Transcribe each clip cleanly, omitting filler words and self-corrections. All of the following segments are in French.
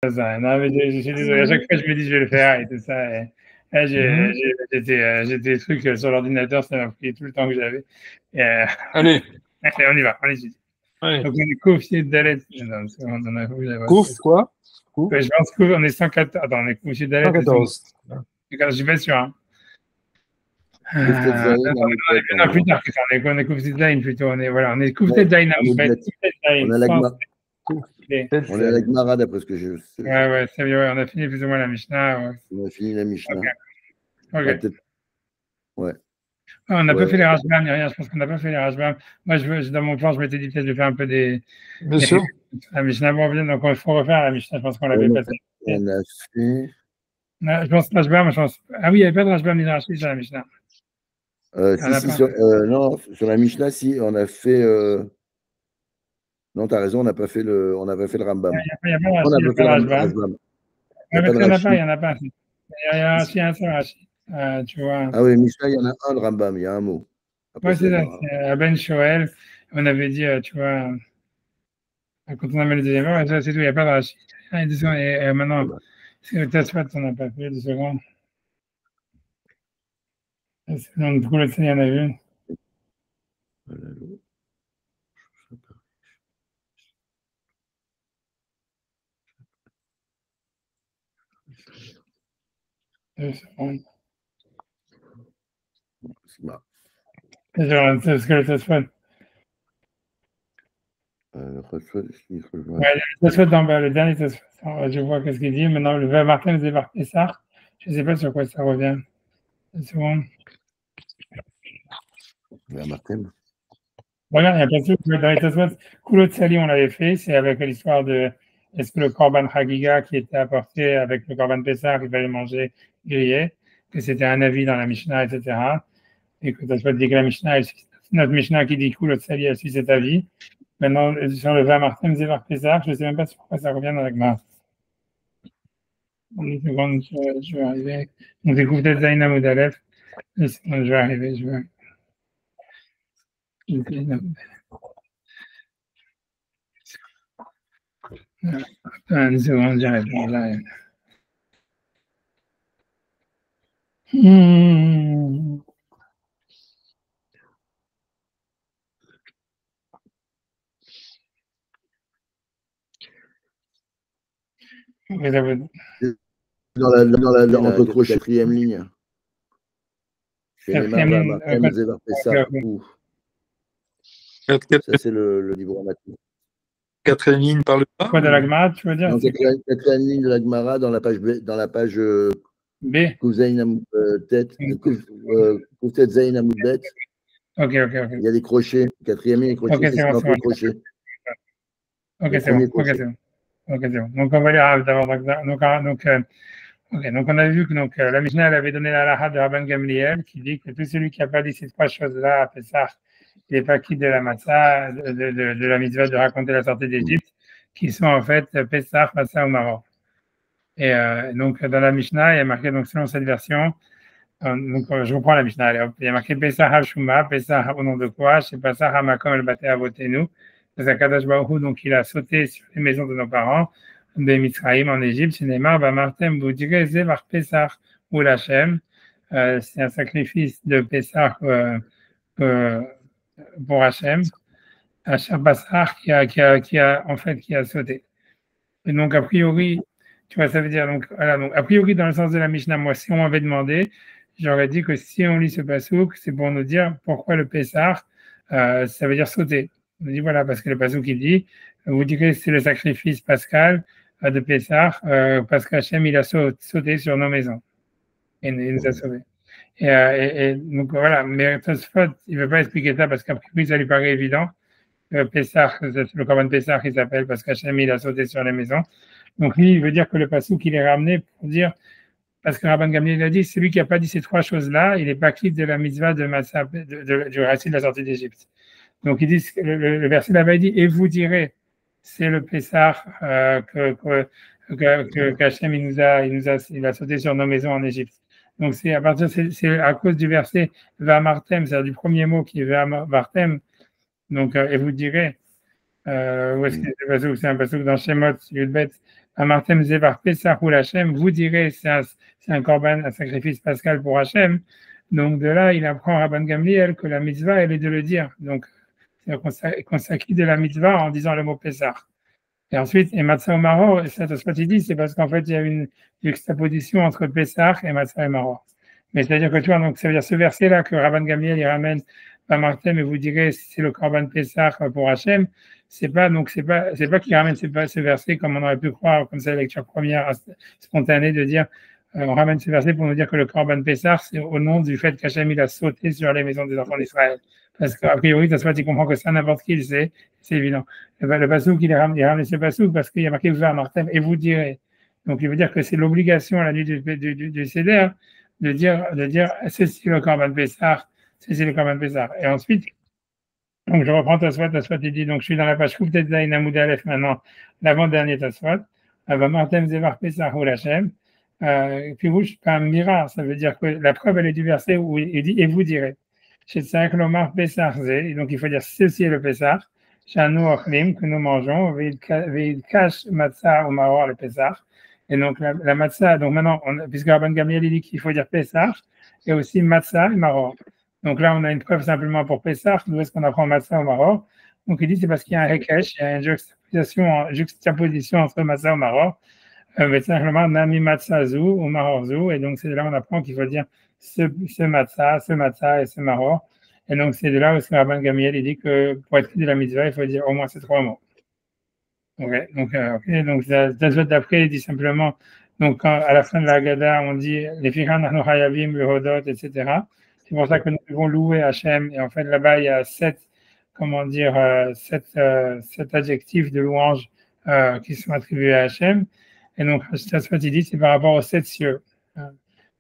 ça. Non, mais je suis désolé. À chaque fois, je me dis, je vais le faire et tout ça. Et j'ai des trucs sur l'ordinateur, ça m'a pris tout le temps que j'avais. Et, Allez, allez, on y va, on étudie. allez. Donc, on est coefficient d'Alet. Non, on a vu la Couf, quoi? Couf. je pense qu'on est 114. Attends, on est coefficient d'Alet. 114. Je suis pas sûr. Hein. Kouftet Zayin, Amoutet. On est plus tard que ça. On est coefficient d'Ain plutôt. On est coefficient d'Ain. On est à la Gemara d'après ce que je sais. Ouais, c'est bien. On a fini plus ou moins la Mishnah. Ouais. On a fini la Mishnah. Ok. Ouais. On n'a pas fait les Rashbam, ni rien. Je pense qu'on n'a pas fait les Rashbam. Moi, dans mon plan, je m'étais dit peut-être de faire un peu des. Bien sûr. La Mishnah, bon, donc il faut refaire la Mishnah. Je pense qu'on l'avait pas fait. On a fait. Je pense Rashbam, Ah oui, il n'y avait pas de Rashbam ni de Rashi sur la Mishnah. Non, sur la Mishnah, si, on a fait. Non, tu as raison, on n'a pas fait le Rambam. Il n'y a pas de Rashbam. Il n'y en a pas. Il y a un seul Rashi. Tu vois. Ah oui, Mishnah, il y en a un, le Rambam, il y a un mot. Oui, c'est ça. C'est Ben Shoel. On avait dit, tu vois, quand on a mis le deuxième heure, c'est tout, il n'y a pas de Rashi. Et maintenant, c'est le Tasfat, on n'a pas fait 2 secondes. Donc, du coup, le il y en a une. C'est ce que le Tasfat. Le dernier Tasfat, je vois qu'est-ce qu'il dit. Maintenant, le verbe Martin, c'est par Pessah. Je ne sais pas sur quoi ça revient. Une seconde. Martin. Regarde, il n'y a pas de souci. Dans les Tasfat, Koulot Sali, on l'avait fait. C'est avec l'histoire de est-ce que le Korban Chagiga qui était apporté avec le Korban Pessah, il fallait manger grillé, que c'était un avis dans la Mishnah, etc. Et que Tasfat dit que la Mishnah, c'est notre Mishnah qui dit Koulot Sali a suivi cet avis. Maintenant, sur le verbe Martin, c'est par Pessah. Je ne sais même pas sur quoi ça revient dans la Gemara. Une seconde, je vais arriver. On découvre peut-être Zaina Moudalef. Je vais arriver. Une seconde, j'arrive. Entre crochet, quatrième ligne. Ça, c'est le livre grammatique. Quatrième ligne par le bas. Quoi de la Gemara, tu veux dire? Quatrième ligne de la Gemara dans la page B. Kouftet Zayin Amoud Bet. Ok. Il y a des crochets. Quatrième ligne, crochet, c'est un peu crochet. Ok, c'est bon. Donc, on va lire d'abord. Donc, on a vu que la Mishnah elle avait donné la halakha de Rabban Gamliel qui dit que tout celui qui n'a pas dit ces 3 choses-là à Pessah, il n'est pas quitte de la matzah, de la mitzvah de raconter la sortie d'Égypte, qui sont en fait Pessah, Matzah ou Maror. Et donc, dans la Mishnah, il y a marqué, donc, selon cette version, je reprends la Mishnah. Allez, il y a marqué Pessah Hashuma, Pessah au nom de quoi? C'est Pessah Hamakom El Bate Avotenu. C'est Kadosh Baruch Hu, donc il a sauté sur les maisons de nos parents, de Mitzraïm en Égypte. C'est Neymar, Bamartem, vous direz Zevar Pessah ou l'Hachem. C'est un sacrifice de Pessah pour Hachem. Hachem Bassar qui a sauté. Et donc, a priori, tu vois, ça veut dire, donc, a priori, dans le sens de la Mishnah, moi, si on m'avait demandé, j'aurais dit que si on lit ce pasouk, c'est pour nous dire pourquoi le Pessah, ça veut dire sauter. On dit voilà, parce que le pasouk, il dit, vous direz que c'est le sacrifice pascal de Pessah, parce qu'Hachem, il a sauté sur nos maisons. Et il nous a sauvés. Et donc, voilà, mais Tosfot, il ne veut pas expliquer ça parce qu'à priori, ça lui paraît évident. Pessah, le Korban Pessah, il s'appelle parce qu'Hachem, il a sauté sur les maisons. Donc, lui, il veut dire que le pasouk, il est ramené pour dire, parce que Rabban Gamliel a dit, celui qui n'a pas dit ces 3 choses-là, il n'est pas quitte de la mitzvah du récit de la sortie d'Égypte. Donc, ils disent, le verset là-bas, il dit, et vous direz, c'est le Pessah qu'Hachem, il a sauté sur nos maisons en Égypte. Donc, c'est à cause du verset Vamartem, c'est-à-dire du premier mot qui est Vamartem. Donc, et vous direz, Où est-ce que c'est le pasouk? C'est un pasouk dans Shemot, Yudbet. Amartem Zevar Pesach ou Hachem, vous direz c'est un korban, un sacrifice pascal pour Hachem. Donc de là, il apprend à Rabban Gamliel que la mitzvah, elle est de le dire. Donc, c'est qu'on s'acquitte de la mitzvah en disant le mot Pesach. Et ensuite, et Matzah ou Maror, ça il dit, c'est parce qu'en fait, il y a une juxtaposition entre Pesach et Matzah et Maror. Mais c'est-à-dire que tu vois, donc ça veut dire ce verset-là que Rabban Gamliel il ramène Martem et vous direz c'est le korban Pesach pour Hachem, c'est pas qu'il ramène ce verset comme on aurait pu croire, comme c'est la lecture première spontanée de dire on ramène ce verset pour nous dire que le korban Pesach c'est au nom du fait qu'Hachem il a sauté sur les maisons des enfants d'Israël. Parce qu'a priori, tu comprends que ça, n'importe qui le sait, c'est évident. Le pasouk, il ramène ce pasouk parce qu'il y a marqué vers Martem et vous direz. Donc, il veut dire que c'est l'obligation à la nuit du Seder de dire ceci le korban Pesach, ceci le korban Pesach. Et ensuite, donc je reprends Tosfot, il dit, donc je suis dans la page Kouftet Zayin Amoud Aleph maintenant, l'avant-dernier Tosfot, Martem Zevar Pesach ou Lachem, Pirouche par Mira, ça veut dire que la preuve elle est du verset où il dit et vous direz. Chez Tzak Lomar Pesach Zé, donc il faut dire ceci est le Pesach, Shanu Ochlim, que nous mangeons, Veid Kash Matzah ou Maror le Pesach. Et donc la matzah, donc maintenant, puisque Rabban Gamliel dit qu'il faut dire Pesach, et aussi matzah et maror. Donc là, on a une preuve simplement pour Pesach, d'où est-ce qu'on apprend matzah ou maror. Donc il dit c'est parce qu'il y a un hekesh, il y a une juxtaposition entre matzah ou maror. Simplement, nami matzah zu ou maror zu, et donc c'est de là on apprend qu'il faut dire ce matzah et ce maror. Et donc c'est de là où Rabban Gamliel il dit que pour être de la mitzvah, il faut dire au moins ces trois mots. Donc d'après, il dit simplement, donc à la fin de la Haggadah, on dit les Firan Hayavim, le Hodot, etc. C'est pour ça que nous devons louer Hachem. Et en fait, là-bas, il y a sept adjectifs de louange qui sont attribués à Hachem. Et donc, il dit, c'est par rapport aux sept cieux.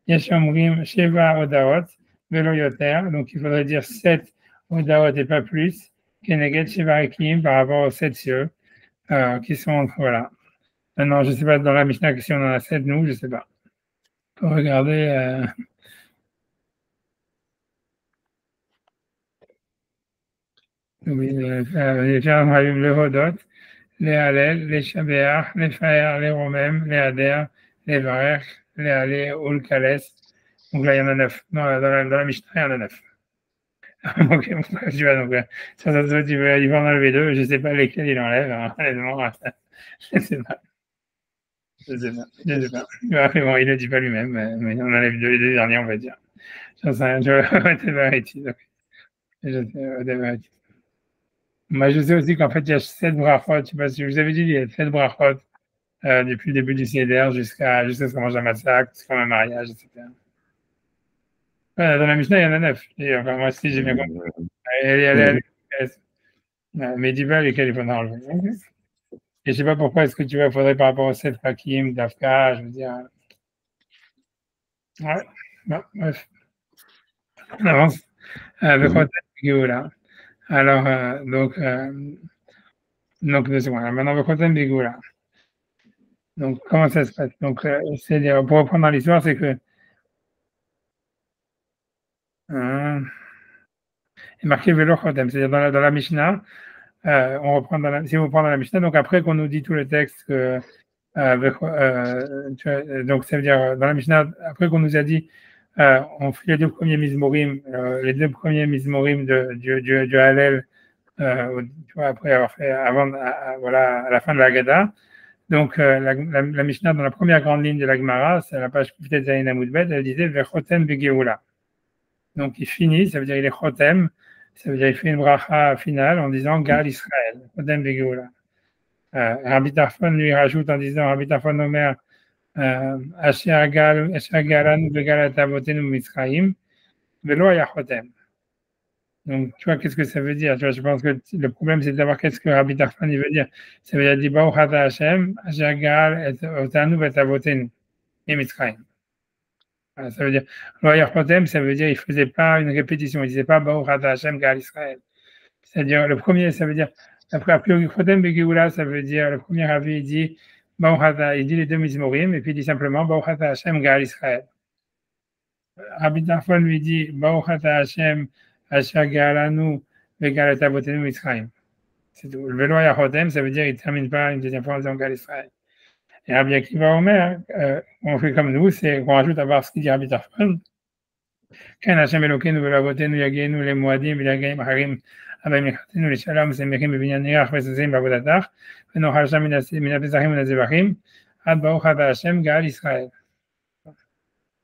Yeshomrim, Sheva, Odaot, Velo Yoter. Donc, il faudrait dire sept Odaot et pas plus. Keneged, Sheva, Ekim, par rapport aux sept cieux. Qui sont, voilà. Maintenant, je ne sais pas dans la Mishnah si on en a 7, nous, je ne sais pas. Il faut regarder. Oui, le Hodot, les Halel, les Shabéach, les Faer, les Romem, les Ader, les Varech, les Halé, ou le Kales. Donc là, il y en a 9. Non, dans la Mishnah, il y en a 9. Ok, tu vois, donc, ça, il va en enlever 2. Je ne sais pas lesquels il enlève. Hein, je ne sais pas. Je sais pas. Ouais, bon, il ne le dit pas lui-même, mais on enlève les deux derniers, on va dire. J'en sais rien, Moi, je sais aussi qu'en fait, il y a 7 brachot. Je sais pas si je vous avais dit, il y a 7 brachot depuis le début du Seder jusqu'à ce qu'on mange un matzah, jusqu'à un mariage, etc. Dans la Mishnah, il y en a 9. Et, enfin, moi aussi, j'ai bien compris. Mais dis-moi lesquels il faudra enlever. Et je ne sais pas pourquoi est-ce que tu vois, il faudrait par rapport aux 7 Hakim, d'Afka, je veux dire. Ouais, bon, bref. On avance avec Géoula. Alors, donc 2 secondes. Maintenant, avec Rotem Géoula. Donc, comment ça se passe? Donc, pour reprendre dans l'histoire, c'est que il est marqué Velo Chotem, c'est-à-dire dans la Mishnah, on reprend si on reprend dans la Mishnah, donc après qu'on nous dit tout le texte que donc ça veut dire dans la Mishnah, après qu'on nous a dit on fait les deux premiers Mizmorim du Hallel, tu vois, après avoir fait voilà, à la fin de la Haggadah. Donc la Mishnah dans la première grande ligne de la Gemara, c'est la page peut-être Zayin Amoud Bet, elle disait Vechotem Begeoula. Donc il finit, ça veut dire il est Chotem, ça veut dire il fait une bracha finale en disant Gal Israël, Chotem Begeoula. Rabbi Tarfon lui rajoute en disant Rabbi Tarfon Omer Asher Galan Begalat Avotenu Mitzrayim Velo Aya Chotem. Donc, tu vois, qu'est-ce que ça veut dire? Tu vois, je pense que le problème, c'est de savoir qu'est-ce que Rabbi Tarfon veut dire. Ça veut dire Dibau Hata Hashem, Asher Gal Otanu Betavotenu et Mitzrayim. Ça veut dire Lo Chotem, ça veut dire il ne faisait pas une répétition, il ne disait pas Bau Hata Hashem Gal Israël. C'est-à-dire, le premier, ça veut dire après, a priori, Chotem Begeoula, ça veut dire, le premier avis, il dit, il dit les deux Mizmorim, et puis il dit simplement, Bauchata Hashem Gal Israël. Rabbi Tarfon lui dit, Bauchata Hashem Asher Galanu Begalat Avotenu Mitzrayim. C'est tout. Le vélo à Rotem, ça veut dire qu'il ne termine pas une deuxième fois en disant Gal Israël. Et Rabbi Akiva Omer, on fait comme nous, c'est qu'on rajoute à voir ce qu'il dit Rabbi Tarfon. כן, השם אלוקינו ולאבותינו יגענו למועדים ולרגעים אחרים, אבל מלכתנו לשלום שמחים בבניין ירח וסוסים בעבודתך, ונאכל שם מן הפסחים ומן הזבחים, עד ברוך אתה השם גאל ישראל.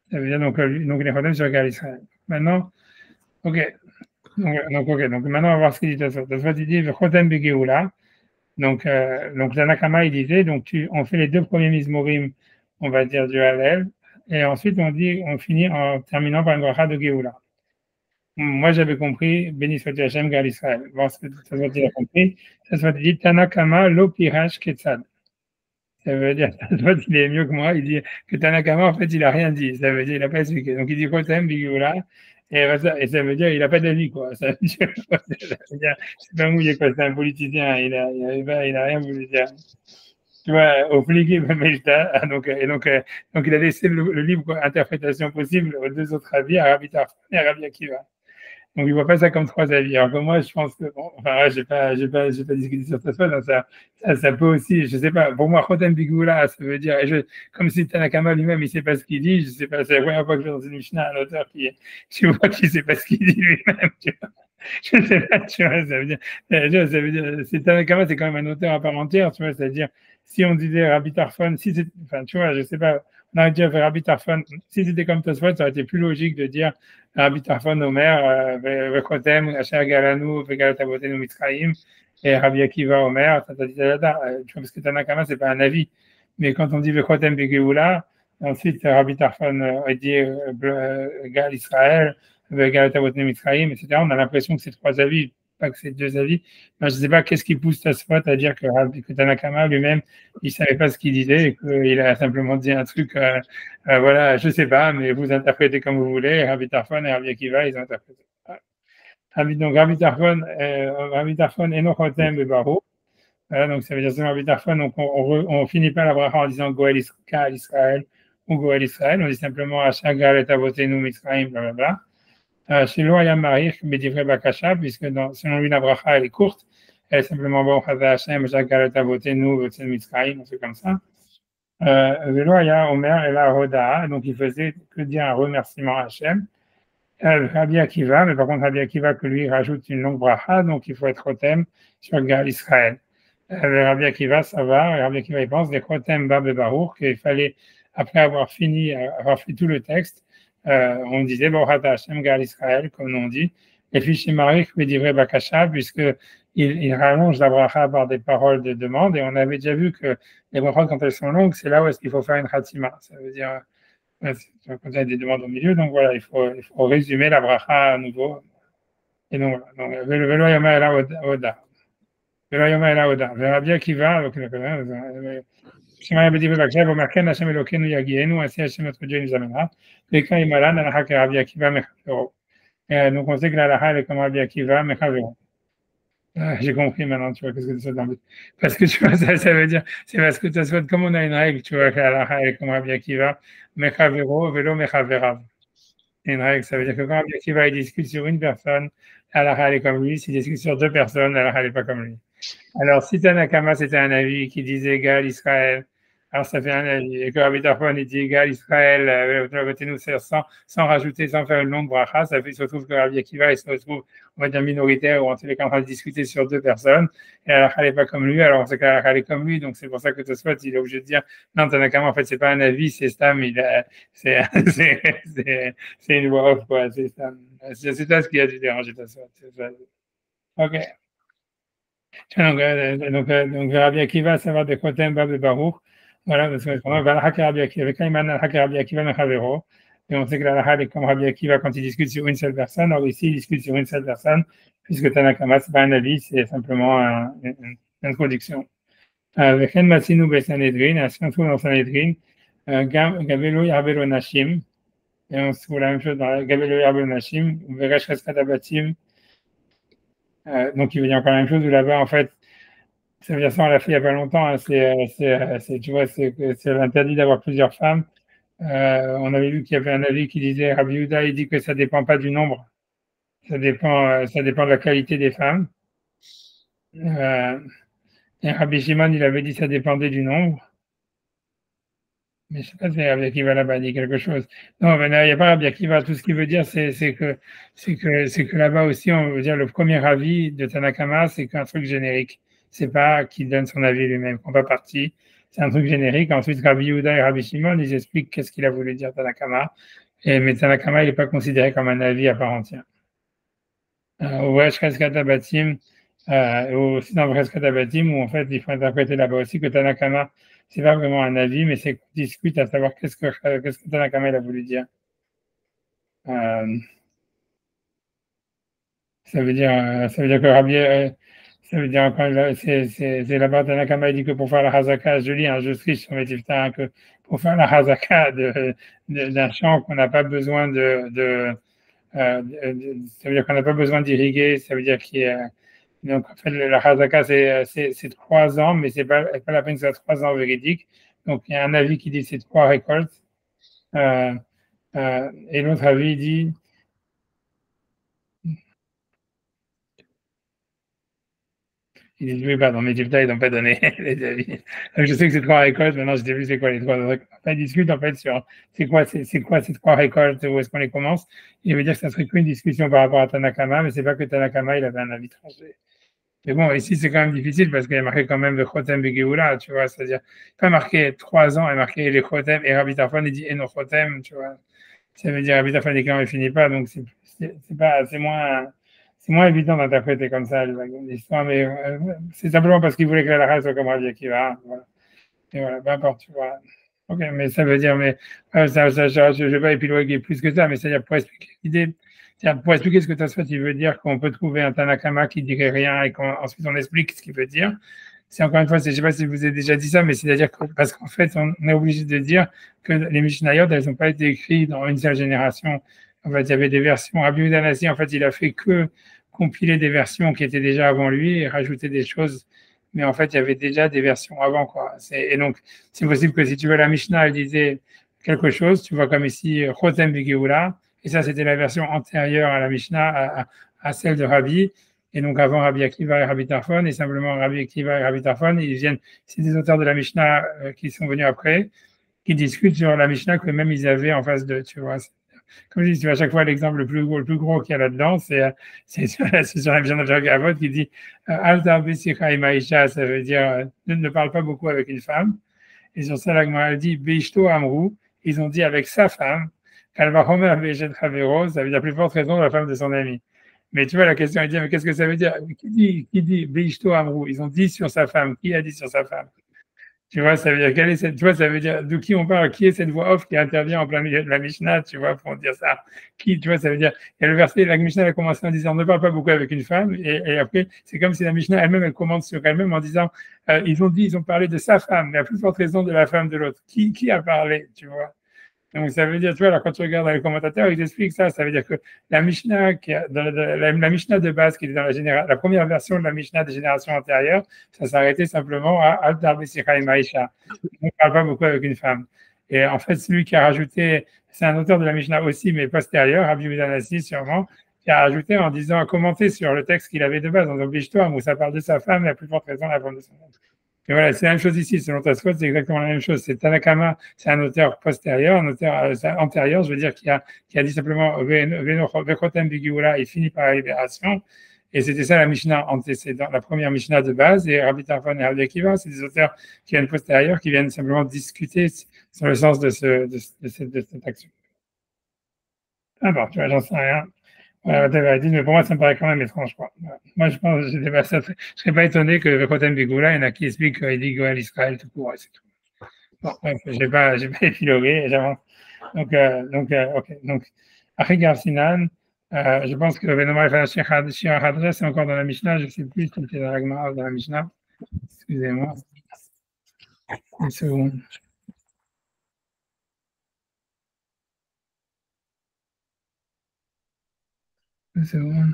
Ça veut dire donc les Chotem sur Gal Israël. Maintenant, ok. Donc maintenant on va voir ce qu'il dit Tosfot. Tosfot il dit Chotem begeoula. Donc Tanakama il disait on fait les deux premiers mizmorim, on va dire du Hallel, et ensuite on finit en terminant par une bracha de Geoula. Moi j'avais compris béni soit Hachem Gal Israël. Bon, ce que Tosfot il a compris, Tosfot il dit Tanakama lo pirash ketzad. Ça veut dire, il est mieux que moi, il dit que Tanakama, en fait, il n'a rien dit. Ça veut dire, il n'a pas expliqué. Donc, il dit Chotem, Bigula, et ça veut dire, il n'a pas d'avis, quoi. Ça veut dire, c'est pas mouillé, quoi. C'est un politicien, il n'a rien voulu dire. Tu vois, au Fligi, donc, il a laissé le libre interprétation possible aux deux autres avis, à Rabbi Tarfon et à Rabbi Akiva. Donc, il ne voit pas ça comme trois avis. Alors que moi, je pense que, bon, enfin, j'ai pas discuté sur ça, donc ça peut aussi, je sais pas, pour moi, Chotem Bigula, ça veut dire, comme si Tanakama lui-même, il sait pas ce qu'il dit, je sais pas, c'est la première fois que je vais dans une Mishnah, un auteur je vois qu'il sait pas ce qu'il dit lui-même, tu vois. Je sais pas, tu vois, ça veut dire, c'est Tanakama, c'est quand même un auteur à part entière, tu vois, c'est-à-dire, si on disait Rabbi Tarfon, si c'est, enfin, tu vois, je sais pas, on aurait dit à faire Rabbi Tarfon, si c'était comme Tosfot, ça aurait été plus logique de dire Rabbi Tarfon Omer, Vechotem, Asher Galanu, Vegalat Avotenu Mitzrayim, et Rabbi Akiva Omer, parce que Tanakama, c'est pas un avis. Mais quand on dit Vechotem Begeoula, ensuite Rabbi Tarfon dit Gal Israël, Vegalat Avotenu Mitzrayim, etc., on a l'impression que c'est trois avis, pas que c'est deux avis. Moi, je ne sais pas qu'est-ce qui pousse Tosfot à dire que Tanakama lui-même, il ne savait pas ce qu'il disait et qu'il a simplement dit un truc, voilà, je ne sais pas, mais vous interprétez comme vous voulez. Rabbi Tarfon et Rabbi Akiva, ils ont interprété. Donc, Rabbi Tarfon et Nochotem Bebarou. Voilà, donc ça veut dire que Rabbi Tarfon, donc on finit pas la bracha en disant Goel Israël ou Goel Israël, on dit simplement Ashagal et Avotenu Mitzrayim, blablabla. Chez Loaya Marich, Bedivre Bakasha, puisque selon lui, la bracha, elle est courte. Elle est simplement bon, Chazah Hashem, Jagalat Avotenu, Votsen Mitzrayim, c'est comme ça. Loaya Omer et la Roda, donc il faisait que dire un remerciement à Hashem. Rabbi Akiva, mais par contre, Rabbi Akiva, que lui, rajoute une longue bracha, donc il faut être Chotem sur Gal Israël. Rabbi Akiva, ça va, Rabbi Akiva, il pense des Chotem Bab et Baruch, qu'il fallait, après avoir fini, avoir fait tout le texte, on disait Borata Hashem Gal Israël, comme on dit, et puis chez Marich, Bedivre Bakasha, puisqu'il rallonge la bracha par des paroles de demande, et on avait déjà vu que les brachas, quand elles sont longues, c'est là où est-ce qu'il faut faire une khatima. Ça veut dire, quand il y a des demandes au milieu, donc voilà, il faut résumer la bracha à nouveau. Et donc voilà, donc, le vélo yoma ela oda. Vélo yoma ela oda. Rabbi Akiva, donc, Shema Bedivre Bakasha, Vomerken Hashem Elokeinu Yagienu, ainsi Hashem notre Dieu nous amènera. Leka imalan, alaha ke Rabbi Akiva mechavero. Donc on sait que la halakha elle est comme Rabbi Akiva mechavero. J'ai compris maintenant, tu vois, qu'est-ce que ça veut dire. Parce que tu vois, ça veut dire, c'est parce que tu vois, comme on a une règle, tu vois, que la halakha elle est comme Rabbi Akiva, mechavero, velo mechaverav. Une règle, ça veut dire que quand Rabbi Akiva il discute sur une personne, la halakha elle est comme lui, s'il discute sur deux personnes, la halakha elle n'est pas comme lui. Alors, si Tanakama, c'était un avis qui disait égal Israël, alors ça fait un avis. Et que Rabbi Tarfon, il dit égal Israël, sans rajouter, sans faire une longue bracha, ça fait, il se retrouve que Rabbi Akiva, il se retrouve, on va dire, minoritaire, ou en tous les cas, en train de discuter sur deux personnes, et la n'est pas comme lui, alors on sait que la est comme lui, donc c'est pour ça que Tosfot, il est obligé de dire, non, Tanakama, en fait, c'est pas un avis, c'est Stam, c'est une voix off, quoi, c'est Stam. C'est ça ce qui a dû déranger Tosfot. Ok. Donc, Rabbi Akiva, ça va de Chotem Bab et Baruch. Voilà, parce que Rabbi Akiva, quand il m'a Rabbi Akiva Mechavero, et on sait que la halakha est comme Rabbi Akiva quand il discute sur une seule personne. Alors ici, il discute sur une seule personne, puisque Tanakama, ce n'est pas un avis, c'est simplement une introduction. Vechen Matsinu Besanedrin, ainsi on trouve dans Sanedrin, Gavelo Yarbelo Nashim, et on trouve la même chose dans Gavelo Yarbelo Nashim, Veresh Reskat Abatim. Donc, il veut dire encore la même chose, où là-bas, en fait, ça veut dire ça, on l'a fait il n'y a pas longtemps, hein, tu vois, c'est interdit d'avoir plusieurs femmes. On avait vu qu'il y avait un avis qui disait, Rabbi Yehuda, il dit que ça ne dépend pas du nombre, ça dépend de la qualité des femmes. Et Rabbi Shimon, il avait dit que ça dépendait du nombre. Mais je ne sais pas si Rabbi Akiva là-bas dit quelque chose. Non, mais il n'y a pas Rabbi Akiva. Tout ce qu'il veut dire, c'est que là-bas aussi, on veut dire le premier avis de Tanakama, c'est qu'un truc générique. C'est pas qu'il donne son avis lui-même, qu'on va partie. C'est un truc générique. Ensuite, Rabbi Yehuda et Rabbi Shimon, ils expliquent qu'est-ce qu'il a voulu dire Tanakama. Mais Tanakama, il n'est pas considéré comme un avis à part entière. Ouais, Shkazkata Batim, aussi dans Shkazkata Batim, où en fait, il faut interpréter là-bas aussi que Tanakama, c'est pas vraiment un avis, mais c'est qu'on discute à savoir qu'est-ce que Tanakama il a voulu dire. Euh, ça veut dire que Rabbi, ça veut dire quand c'est là-bas Tanakama il dit que pour faire la Hazaka, je lis, hein, je triche sur mes tiftars, hein, que pour faire la Hazaka d'un champ qu'on n'a pas besoin ça veut dire qu'on n'a pas besoin d'irriguer, ça veut dire qu'il y a. Donc, en fait, la Hazaka, c'est 3 ans, mais c'est pas la peine que ce soit 3 ans véridiques. Donc, il y a un avis qui dit c'est 3 récoltes. Et l'autre avis dit. Il dit oui, pardon, mes résultats, ils n'ont pas donné les avis. Donc, je sais que c'est 3 récoltes. Maintenant, je sais plus c'est quoi les 3 récoltes. Enfin, ils discutent, en fait, sur c'est quoi ces 3 récoltes, où est-ce qu'on les commence. Il veut dire que ça serait qu'une discussion par rapport à Tanakama, mais c'est pas que Tanakama, il avait un avis tranché. Mais bon, ici, c'est quand même difficile parce qu'il y a marqué quand même le Chotem Begeoula, tu vois, c'est-à-dire, pas marqué 3 ans, il y a marqué les Chotem, et Rabbi Tarfon, il dit Eno Chotem, tu vois. Ça veut dire Rabbi Tarfon, il dit qu'il ne finit pas, donc c'est moins évident d'interpréter comme ça l'histoire, mais c'est simplement parce qu'il voulait que la race soit comme Rabbi Akiva, voilà. Et voilà, peu importe, tu vois. Ok, mais ça veut dire, mais je ne vais pas épiloguer plus que ça, mais c'est-à-dire pour expliquer l'idée, pour expliquer ce que Tosfot il veut dire, qu'on peut trouver un Tanakama qui dirait rien et qu'ensuite on explique ce qu'il veut dire. C'est encore une fois, je ne sais pas si je vous ai déjà dit ça, mais c'est-à-dire que, parce qu'en fait, on est obligé de dire que les Mishnayot, elles n'ont pas été écrites dans une seule génération. En fait, il y avait des versions. Rabbi Yehuda Hanassi, en fait, il a fait que compiler des versions qui étaient déjà avant lui et rajouter des choses. Mais en fait, il y avait déjà des versions avant, quoi. Et donc, c'est possible que si tu veux, la Mishnah, elle disait quelque chose, tu vois, comme ici, Chotem Begeoula, et ça, c'était la version antérieure à la Mishnah, à celle de Rabbi. Et donc, avant Rabbi Akiva et Rabbi Tarfon, et simplement Rabbi Akiva et Rabbi Tarfon, ils viennent, c'est des auteurs de la Mishnah qui sont venus après, qui discutent sur la Mishnah que même ils avaient en face de, tu vois. Comme je dis, tu vois, à chaque fois, l'exemple le plus gros qu'il y a là-dedans, c'est sur la Mishnah de Gavot qui dit Alta Besicha Imaisha, ça veut dire ne parle pas beaucoup avec une femme. Et sur ça, la elle dit Beishto Amrou, ils ont dit avec sa femme, Kalva Homer Bejet Havero, ça veut dire plus forte raison de la femme de son ami. Mais tu vois, la question est dit, mais qu'est-ce que ça veut dire? Qui dit Beishto Amrou? Ils ont dit sur sa femme. Qui a dit sur sa femme? Tu vois, ça veut dire, tu vois, ça veut dire de qui on parle, qui est cette voix off qui intervient en plein milieu de la Mishnah, tu vois, pour dire ça. Qui, tu vois, ça veut dire, il y a le verset, la Mishnah a commencé en disant, ne parle pas beaucoup avec une femme, et après, c'est comme si la Mishnah elle-même, elle commente sur elle-même en disant, ils ont parlé de sa femme, mais à plus forte raison de la femme de l'autre. Qui a parlé, tu vois? Donc, ça veut dire, tu vois, alors quand tu regardes les commentateurs, ils expliquent ça. Ça veut dire que la Mishnah, la Mishnah de base, qui est dans la première version de la Mishnah des générations antérieures, ça s'arrêtait simplement à Al-Dar Besicha et Maïcha. On ne parle pas beaucoup avec une femme. Et en fait, celui qui a rajouté, c'est un auteur de la Mishnah aussi, mais postérieur, Rabbi Udanassi sûrement, qui a rajouté en disant, commenter sur le texte qu'il avait de base, dans l'Oblige-toi, où ça parle de sa femme, la plus forte raison, la femme de son homme. Et voilà, c'est la même chose ici, selon Tosfot, c'est exactement la même chose. C'est Tanakama, c'est un auteur postérieur, un auteur antérieur, je veux dire, qui a dit simplement Vechotem Bigioula, il finit par la libération. Et c'était ça la Mishnah antécédente, la première Mishnah de base. Et Rabbi Tarfon et Rabbi Akiva, c'est des auteurs qui viennent postérieurs, qui viennent simplement discuter sur le sens de cette action. Ah bon, tu vois, j'en sais rien. Dit, mais pour moi, ça me paraît quand même étrange, quoi. Moi, je pense, je ne serais pas étonné que le Khotem Bigoula, il y en a qui expliquent qu'il dit Goël Israël tout court, et c'est tout. Bon, bref, j'ai pas épilogué, j'avance. Donc, ok. Donc, Achigar Sinan, je pense que Benoît Shir Hadra, c'est encore dans la Mishnah, je ne sais plus si c'était dans la Gemara ou dans la Mishnah. Excusez-moi. Une seconde. Une seconde.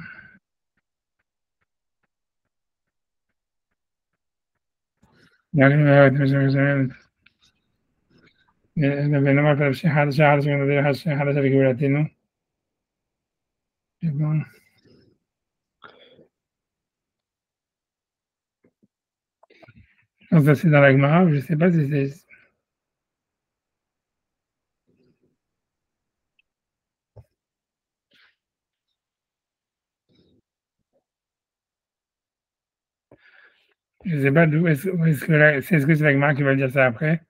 بينما في حادثة شهادة من غير شهادة رجولتين يكون Donc ça c'est dans la Gemara, je ne sais pas si c'est. Je ne sais pas d'où est-ce que c'est ce que c'est la Gemara qui va dire ça après.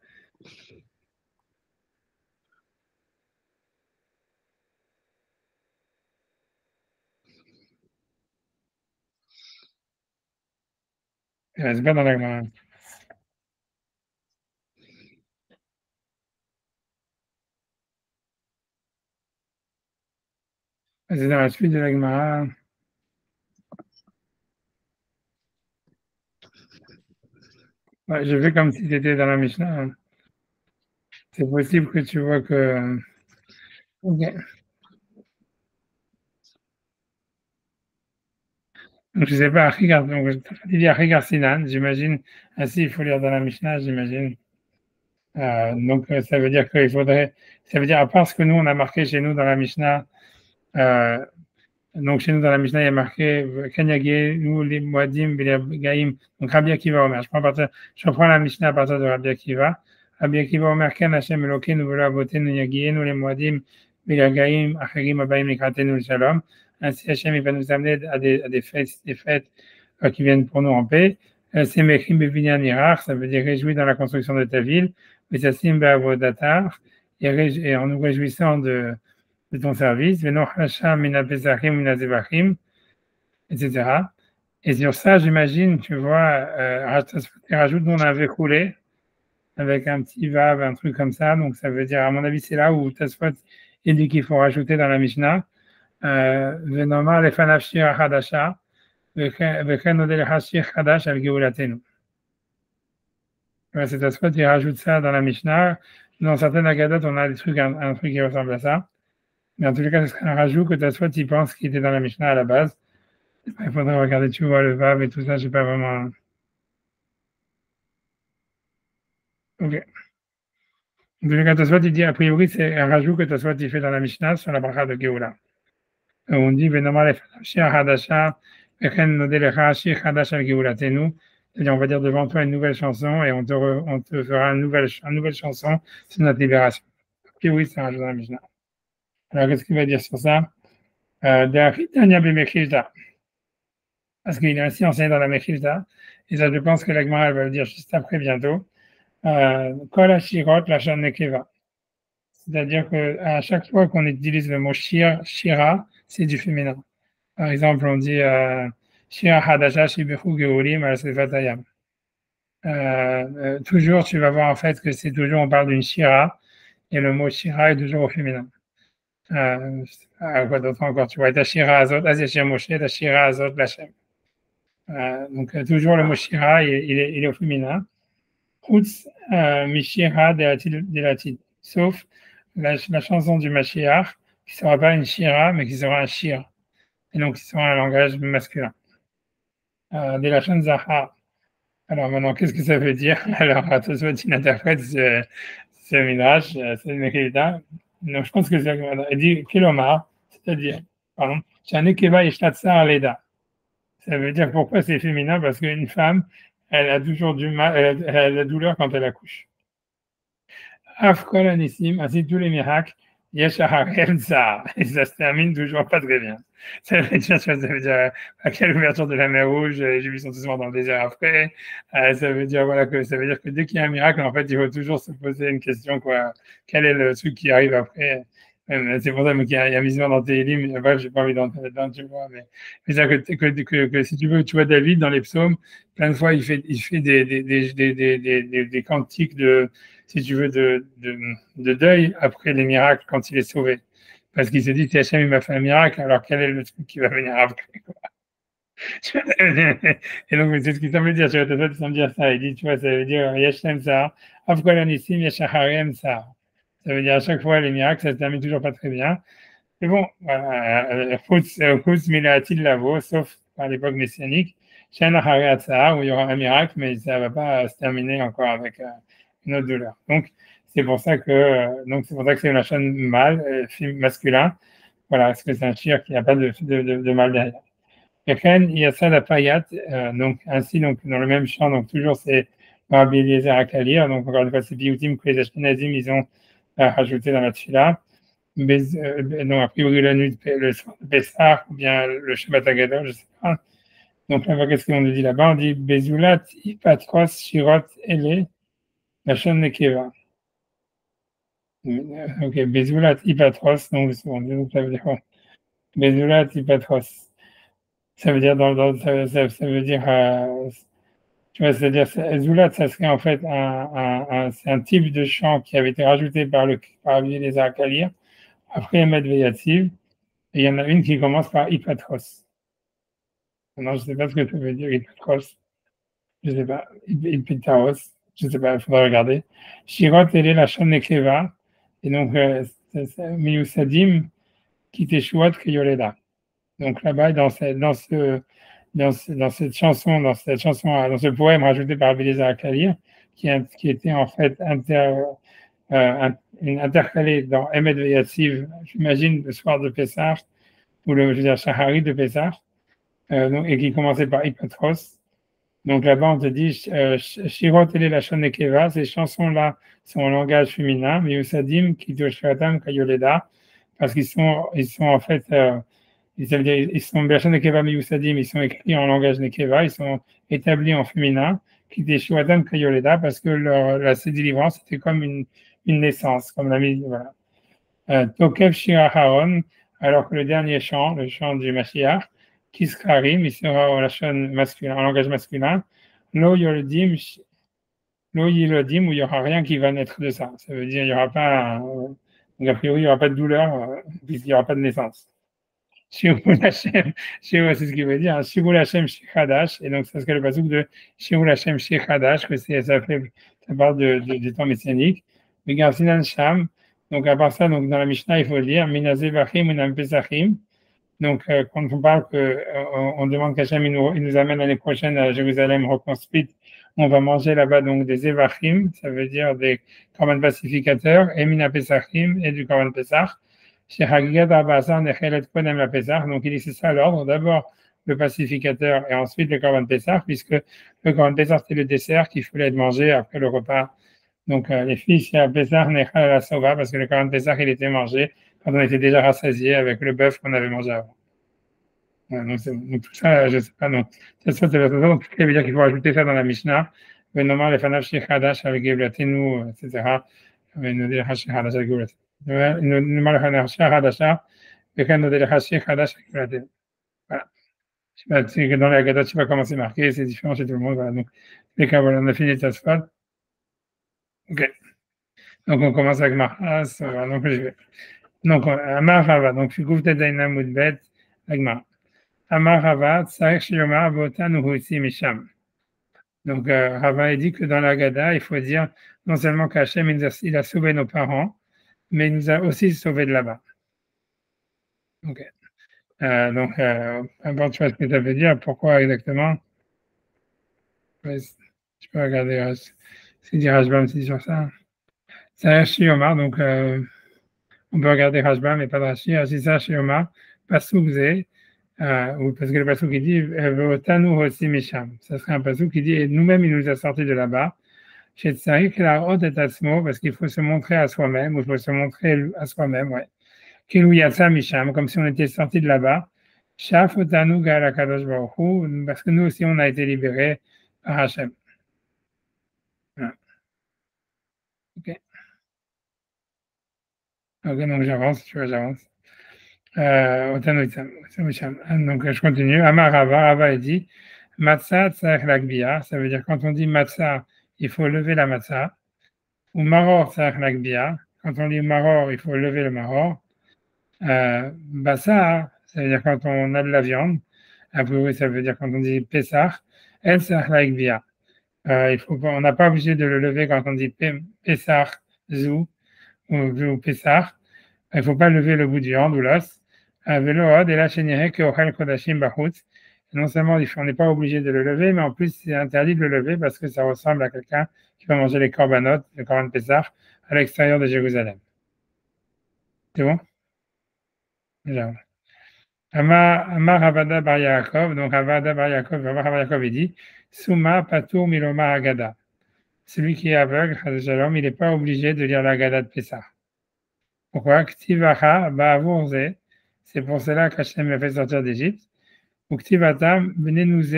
C'est pas dans la Gemara. C'est dans la suite de la Gemara. Ouais, je fais comme si c'était dans la Mishnah. C'est possible que tu vois que. Ok. Donc je ne sais pas, regarde, donc il y a regarde Sinan, j'imagine. Ainsi, il faut lire dans la Mishnah, j'imagine. Donc ça veut dire qu'il faudrait. Ça veut dire, à part ce que nous, on a marqué chez nous dans la Mishnah, donc chez nous dans la Mishnah, il y a marqué Kanyage, nous les Moadim, Gaïm, donc Rabbi Akiva Omer. Je reprends la Mishnah à partir de Rabbi Akiva. Rabbi Akiva Omer, Ken Hashem Eloké, nous voulons aboter, nous Yagiyé, nous les Moadim, Gaïm, Acherim, Abaïm, Likrate, nous le Shalom. Ainsi, Hashem, il va nous amener à des fêtes qui viennent pour nous en paix. C'est Mechim Bevinyan Irar, ça veut dire réjouir dans la construction de ta ville. Mesasim Beavodatar, et en nous réjouissant de ton service, etc. Et sur ça, j'imagine, tu vois, rajoute nous on avait coulé avec un petit vav, un truc comme ça. Donc ça veut dire, à mon avis, c'est là où Tasfot il dit qu'il faut rajouter dans la Mishnah, Venoma lefanav shir hadasha, vechen odel hashir hadash al geulatenu. C'est Tasfot, il rajoute ça dans la Mishnah. Dans certaines agadotes, on a des trucs, un truc qui ressemble à ça. Mais en tout cas, ce serait un rajout que Tasfot il pense qu'il était dans la Mishnah à la base. Il faudrait regarder, tu vois, le Vav et tout ça, je sais pas vraiment. Ok. En tout cas, Tasfot il dit, a priori, c'est un rajout que Tasfot il fait dans la Mishnah sur la bracha de Géoula. On dit, Venomar Shir Hadasha, Vechen Nodelecha Shir Hadash al Géoulatenu. C'est-à-dire, on va dire devant toi une nouvelle chanson et on te fera une nouvelle chanson sur notre libération. A priori, c'est un rajout dans la Mishnah. Alors, qu'est-ce qu'il va dire sur ça? Parce qu'il est ainsi enseigné dans la Mechilta, et ça je pense que la Gemara va le dire juste après bientôt, Kol Hashirot Lachon Nekeva. C'est-à-dire qu'à chaque fois qu'on utilise le mot shira, c'est du féminin. Par exemple, on dit shira hadasha shibechu geolim al sefatayam. Toujours, tu vas voir en fait que c'est toujours, on parle d'une shira, et le mot shira est toujours au féminin. Quoi d'autre encore? Tu vois, ta shira azot, azeshir Moshe, ta shira azot lachem. Donc, toujours le mot shira, il est au féminin. Chutz mishira de latine. Sauf la chanson du Mashiach, qui ne sera pas une shira, mais qui sera un shir. Et donc, qui sera un langage masculin. De la chanson Zahar. Alors maintenant, qu'est-ce que ça veut dire? Alors, attention, tu interprètes ce midrash, c'est une écriture. Donc, je pense que c'est il dit kilomar, c'est-à-dire, pardon, Chanekeva Ishtatsar Leda. Ça veut dire pourquoi c'est féminin? Parce qu'une femme, elle a toujours du mal, elle a la douleur quand elle accouche. Afkol Anissim, ainsi tous les miracles, Yeshaharem Tsar. Et ça se termine toujours pas très bien. Ça veut dire à quelle ouverture de la mer Rouge, les Juifs sont tous morts dans le désert après. Ça veut dire voilà que ça veut dire que dès qu'il y a un miracle, en fait, il faut toujours se poser une question quoi. Quel est le truc qui arrive après? C'est pour ça qu'il y a misement dans tes livres. Bref, j'ai pas envie d'entrer là-dedans, tu vois. Mais c'est que si tu veux, tu vois David dans les psaumes, plein de fois il fait des cantiques de, si tu veux, de deuil après les miracles quand il est sauvé. Parce qu'il se dit, si Hachem il m'a fait un miracle, alors quel est le truc qui va venir après? Et donc, c'est ce qui semble dire, tu vois, ça semble dire ça. Il dit, tu vois, ça veut dire, Yashem ça, Afghananissim, Yashaharem ça. Ça veut dire à chaque fois, les miracles, ça se termine toujours pas très bien. Mais bon, voilà, Chutz Milatil Lavo, sauf à l'époque messianique, Shen Hareatzah, où il y aura un miracle, mais ça ne va pas se terminer encore avec une autre douleur. Donc, c'est pour ça que c'est une chaîne mâle, masculin. Voilà, parce que c'est un shir qui n'a pas de mâle derrière. Et Ken, il y a ça la payat, donc ainsi, donc dans le même champ, donc toujours c'est Rabbi Eliezer Akalir. Donc, encore une fois, c'est Bioutim que les Ashkenazim, ils ont rajouté dans la Tfila. Donc, a priori, la nuit, le soir de Pessah, ou bien le Shabbat Agadol, je ne sais pas. Donc, là, qu'est-ce qu'on nous dit là-bas? On dit Bezulat, Ipatros, Shirot, Ele, Lachon Nekeva. Ok, Bezulat, Ipatros, donc, ça veut dire quoi? Bezulat, Ipatros. Ça veut dire, ça veut dire, tu vois, c'est-à-dire, Zulat, ça serait en fait c'est un type de chant qui avait été rajouté par les Akalir, après Emet Veyativ, et il y en a une qui commence par Ipatros. Non, je ne sais pas ce que ça veut dire, Ipatros. Je ne sais pas. Ipitaros. Je ne sais pas, il faudra regarder. Shirot, elle est la chant Nekeva, et donc, Miusadim, qui Teshuot, Krioleda. Donc là-bas, dans cette chanson, dans ce poème rajouté par Abelazar Akalir, qui était en fait intercalé dans Emet Veyativ, j'imagine, le soir de Pessah, ou je veux dire, Shahari de Pessah, et qui commençait par Ipatros. Donc là-bas, on te dit, Shirot ele lachon nekeva, ces chansons-là sont en langage féminin, mais Usadim, qui Shvatam Kayoleda, parce qu'ils sont en fait, ils sont Lachon nekeva Usadim, ils sont écrits en langage nekeva, ils sont établis en féminin, qui Shvatam Kayoleda, parce que la délivrance était comme une naissance, comme la mise, voilà. Tokev Shir Haron, alors que le dernier chant, le chant du Mashiach, Kiskarim, il sera en langage masculin. Lo Yoldim, où il n'y aura rien qui va naître de ça. Ça veut dire qu'il n'y aura pas, a priori, il n'y aura pas de douleur, puisqu'il n'y aura pas de naissance. Shirul Hashem, c'est ce qu'il veut dire, Shirul Hashem Shechadash, et donc c'est ce que le pasuk de Shirul Hashem Shechadash, que ça parle du temps messianique. Mais Garsinan Sham, donc à part ça, donc dans la Mishnah, il faut le dire, Minazé Vachim, Minam Pesachim. Donc, quand on parle on demande qu'Hachem il nous amène l'année prochaine à Jérusalem reconstruite, on va manger là-bas donc des Evachim, ça veut dire des korban pacificateurs, et Mina Pesachim et du korban Pesach. Chez Hagigat Abasa, Nechelet Kodem la Pesach. Donc, il dit c'est ça l'ordre. D'abord le pacificateur et ensuite le korban Pesach, puisque le korban Pesach c'est le dessert qui fallait être mangé après le repas. Donc, les filles, c'est Pesach Nechal la Sova, parce que le korban Pesach il était mangé quand on était déjà rassasié avec le bœuf qu'on avait mangé avant. Ouais, donc tout ça, je ne sais pas. Donc, c'est ça donc, ce qui veut dire qu'il faut rajouter ça dans la Mishnah. Venomar les fanav shechadash avec Geblatenu, etc. Nous dire shechadash avec Geblatenu. Venomar les fanav shechadasha, vekan nous dire shechadash avec Geblatenu. Voilà. Je sais pas, c'est que dans la Haggadah, je ne sais pas comment c'est marqué, c'est différent chez tout le monde. Voilà. Donc, les cas, voilà, on a fini ta spot. OK. Donc, on commence avec Maras. Voilà, donc, je vais. Donc, Amar Rava. Donc, je couvre Tadaina Moudbet, avec Maras. Amar Rava, Tsarech Shiomar, Votan Uhusi Misham. Donc, Rava dit que dans la Haggadah, il faut dire non seulement qu'Hachem il a sauvé nos parents, mais il nous a aussi sauvés de là-bas. Ok. Donc, importe ce que ça veut dire, pourquoi exactement? Ouais, je peux regarder si dit Rashbam c'est sur ça. Tsarech Shiomar, donc on peut regarder Rashbam mais pas de Rashi. Tsarech Shiomar, Pasuk Zé. Parce que le pasuk qui dit Votanu aussi Misham. Ça serait un pasuk qui dit et nous-mêmes il nous a sortis de là-bas. Chez Tsarik la haute est Atzmo parce qu'il faut se montrer à soi-même ou il faut se montrer à soi-même, ouais. Kilou Yatsa Misham, comme si on était sorti de là-bas. Shaf Otanu Gala Kadosh Baruch Hu, parce que nous aussi on a été libérés par Hachem. Voilà. Ok. Ok, donc j'avance, tu vois, j'avance. Donc je continue. Amar Rava dit Matzah tzarech lagbia, ça veut dire quand on dit matzah, il faut lever la matzah. Ou maror tzarech lagbia, quand on dit maror, il faut lever le maror. Bassar, ça veut dire quand on a de la viande. Après, ça veut dire quand on dit Pessah, el tzarech lagbia. On n'a pas obligé de le lever quand on dit Pessah zou ou Pessah. Il ne faut pas lever le bout du viande ou l'os. Non seulement on n'est pas obligé de le lever, mais en plus c'est interdit de le lever parce que ça ressemble à quelqu'un qui va manger les corbanotes, le corban Pessah, à l'extérieur de Jérusalem. C'est bon? Déjà. Amar Havada Bar Yaakov, donc Havada Bar Yaakov, il dit Suma Patur Miloma Agada. celui qui est aveugle, il n'est pas obligé de lire la Haggadah de Pessah. Pourquoi? Ktivacha ba'avurze. C'est pour cela qu'Hachem m'a fait sortir d'Égypte. Ou Ktivatam benenouze.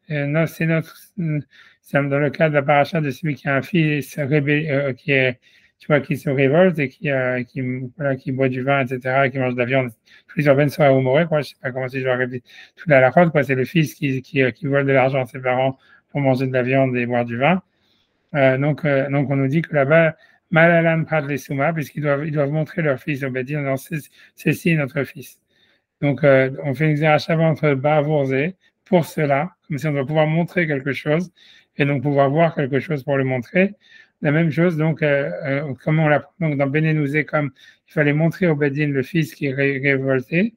C'est dans le cas de la paracha de celui qui a un fils qui se révolte et qui boit du vin, etc., qui mange de la viande. Plusieurs ben soient humorés, quoi. Je sais pas comment si je vais répéter tout la raconte, quoi. C'est le fils qui vole de l'argent à ses parents pour manger de la viande et boire du vin. Donc, on nous dit que là-bas, Malalan Prat les Souma, puisqu'ils doivent montrer leur fils, dire non, c'est notre fils. Donc, on fait une exercice entre Ba'avourze pour cela, comme si on doit pouvoir montrer quelque chose et donc pouvoir voir quelque chose pour le montrer. La même chose, donc, comment on l'apprend donc, dans Benenouzé, comme il fallait montrer au Bedin le fils qui est révolté,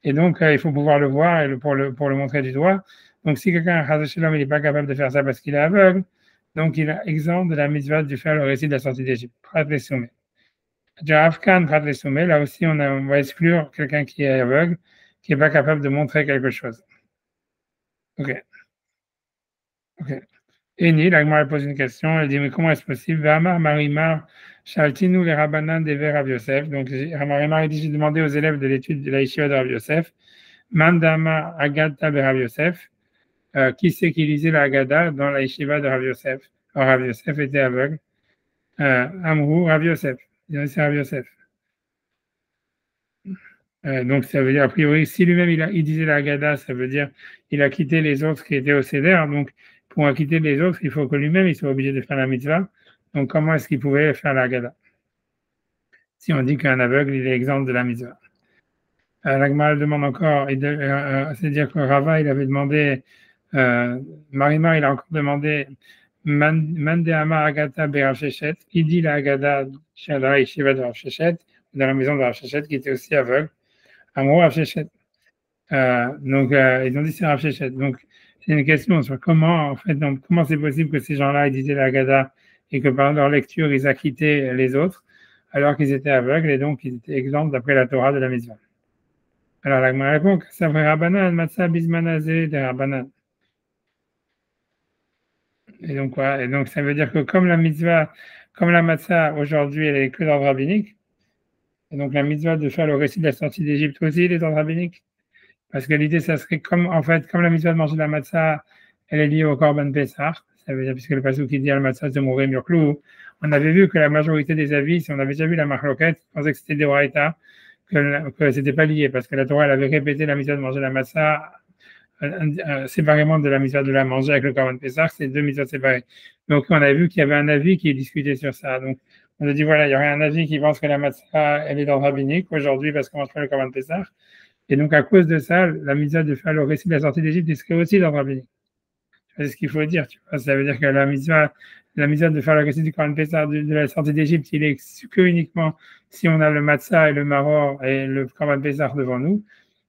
et donc il faut pouvoir le voir et pour le montrer du doigt. Donc, si quelqu'un, il n'est pas capable de faire ça parce qu'il est aveugle, donc il est exempt de la mitzvah de faire le récit de la sortie d'Égypte. Prat les sommets. Afghan, Prat les sommets, là aussi, on va exclure quelqu'un qui est aveugle, qui n'est pas capable de montrer quelque chose. Ok. Eni, la Gemara pose une question, elle dit, mais comment est-ce possible? V'amar Marimar, Shaltinu les Rabbanan de Rav Yosef. Donc, Marimar dit, j'ai demandé aux élèves de l'étude de la Yeshiva de Rav Yosef, Mandama Agata de Rav Yosef, qui c'est qui lisait la Haggadah dans la Yeshiva de Rav Yosef? Alors, Rav Yosef était aveugle. Amrou, Rav Yosef. C'est Rav Yosef. Donc, ça veut dire, a priori, si lui-même il disait la Haggadah, ça veut dire il a quitté les autres qui étaient au Seder. Donc, pour quitter les autres, il faut que lui-même il soit obligé de faire la mitzvah. Donc, comment est-ce qu'il pouvait faire la Haggadah? Si on dit qu'un aveugle, il est exempt de la mitzvah. La Gemara demande encore, c'est-à-dire que Rava, il avait demandé, Marimar, il a encore demandé, Mandehama Agata Berav Shechet, qui dit la Haggadah dans la Yeshiva de Rav Shechet, dans la maison de Rav Shechet, qui était aussi aveugle. Amrou Rav Shechet. Donc, ils ont dit c'est Rav Shechet. Donc, c'est une question sur comment c'est possible que ces gens-là ils disaient la Haggadah et que par leur lecture, ils acquittaient les autres, alors qu'ils étaient aveugles et donc ils étaient exempts d'après la Torah de la mitzvah. Alors, la Gemara répond que ça fait Rabbanan, Matzah Bismanazé de Rabbanan. Et donc, quoi? Et donc, ça veut dire que comme la mitzvah, comme la matzah aujourd'hui, elle est que d'ordre rabbinique, et donc la mitzvah de faire le récit de la sortie d'Égypte aussi, elle est d'ordre rabbinique. Parce que l'idée, ça serait comme la mitzvah de manger de la matzah, elle est liée au Korban Pessah. Ça veut dire, puisque le passage qui dit al matzah de mourir murklou, on avait vu que la majorité des avis, si on avait déjà vu la marloquette, on pensait que c'était des Horaïta, que c'était pas lié, parce que la Torah, elle avait répété la mitzvah de manger la matzah séparément de la mitzvah de la manger avec le Korban Pessah, c'est deux mitzvahs séparées. Donc, on a vu qu'il y avait un avis qui est discuté sur ça. Donc, on a dit, voilà, il y aurait un avis qui pense que la matzah, elle est dans le rabbinique aujourd'hui parce qu'on mange pas le Korban Pessah. Et donc, à cause de ça, la mitzvah de faire le récit de la sortie d'Égypte, il serait aussi dans le rabbinique. C'est ce qu'il faut dire, tu vois. Ça veut dire que la mitzvah de faire le récit du Korban Pessah de la sortie d'Égypte, il est que uniquement si on a le matzah et le maror et le Korban Pessah devant nous.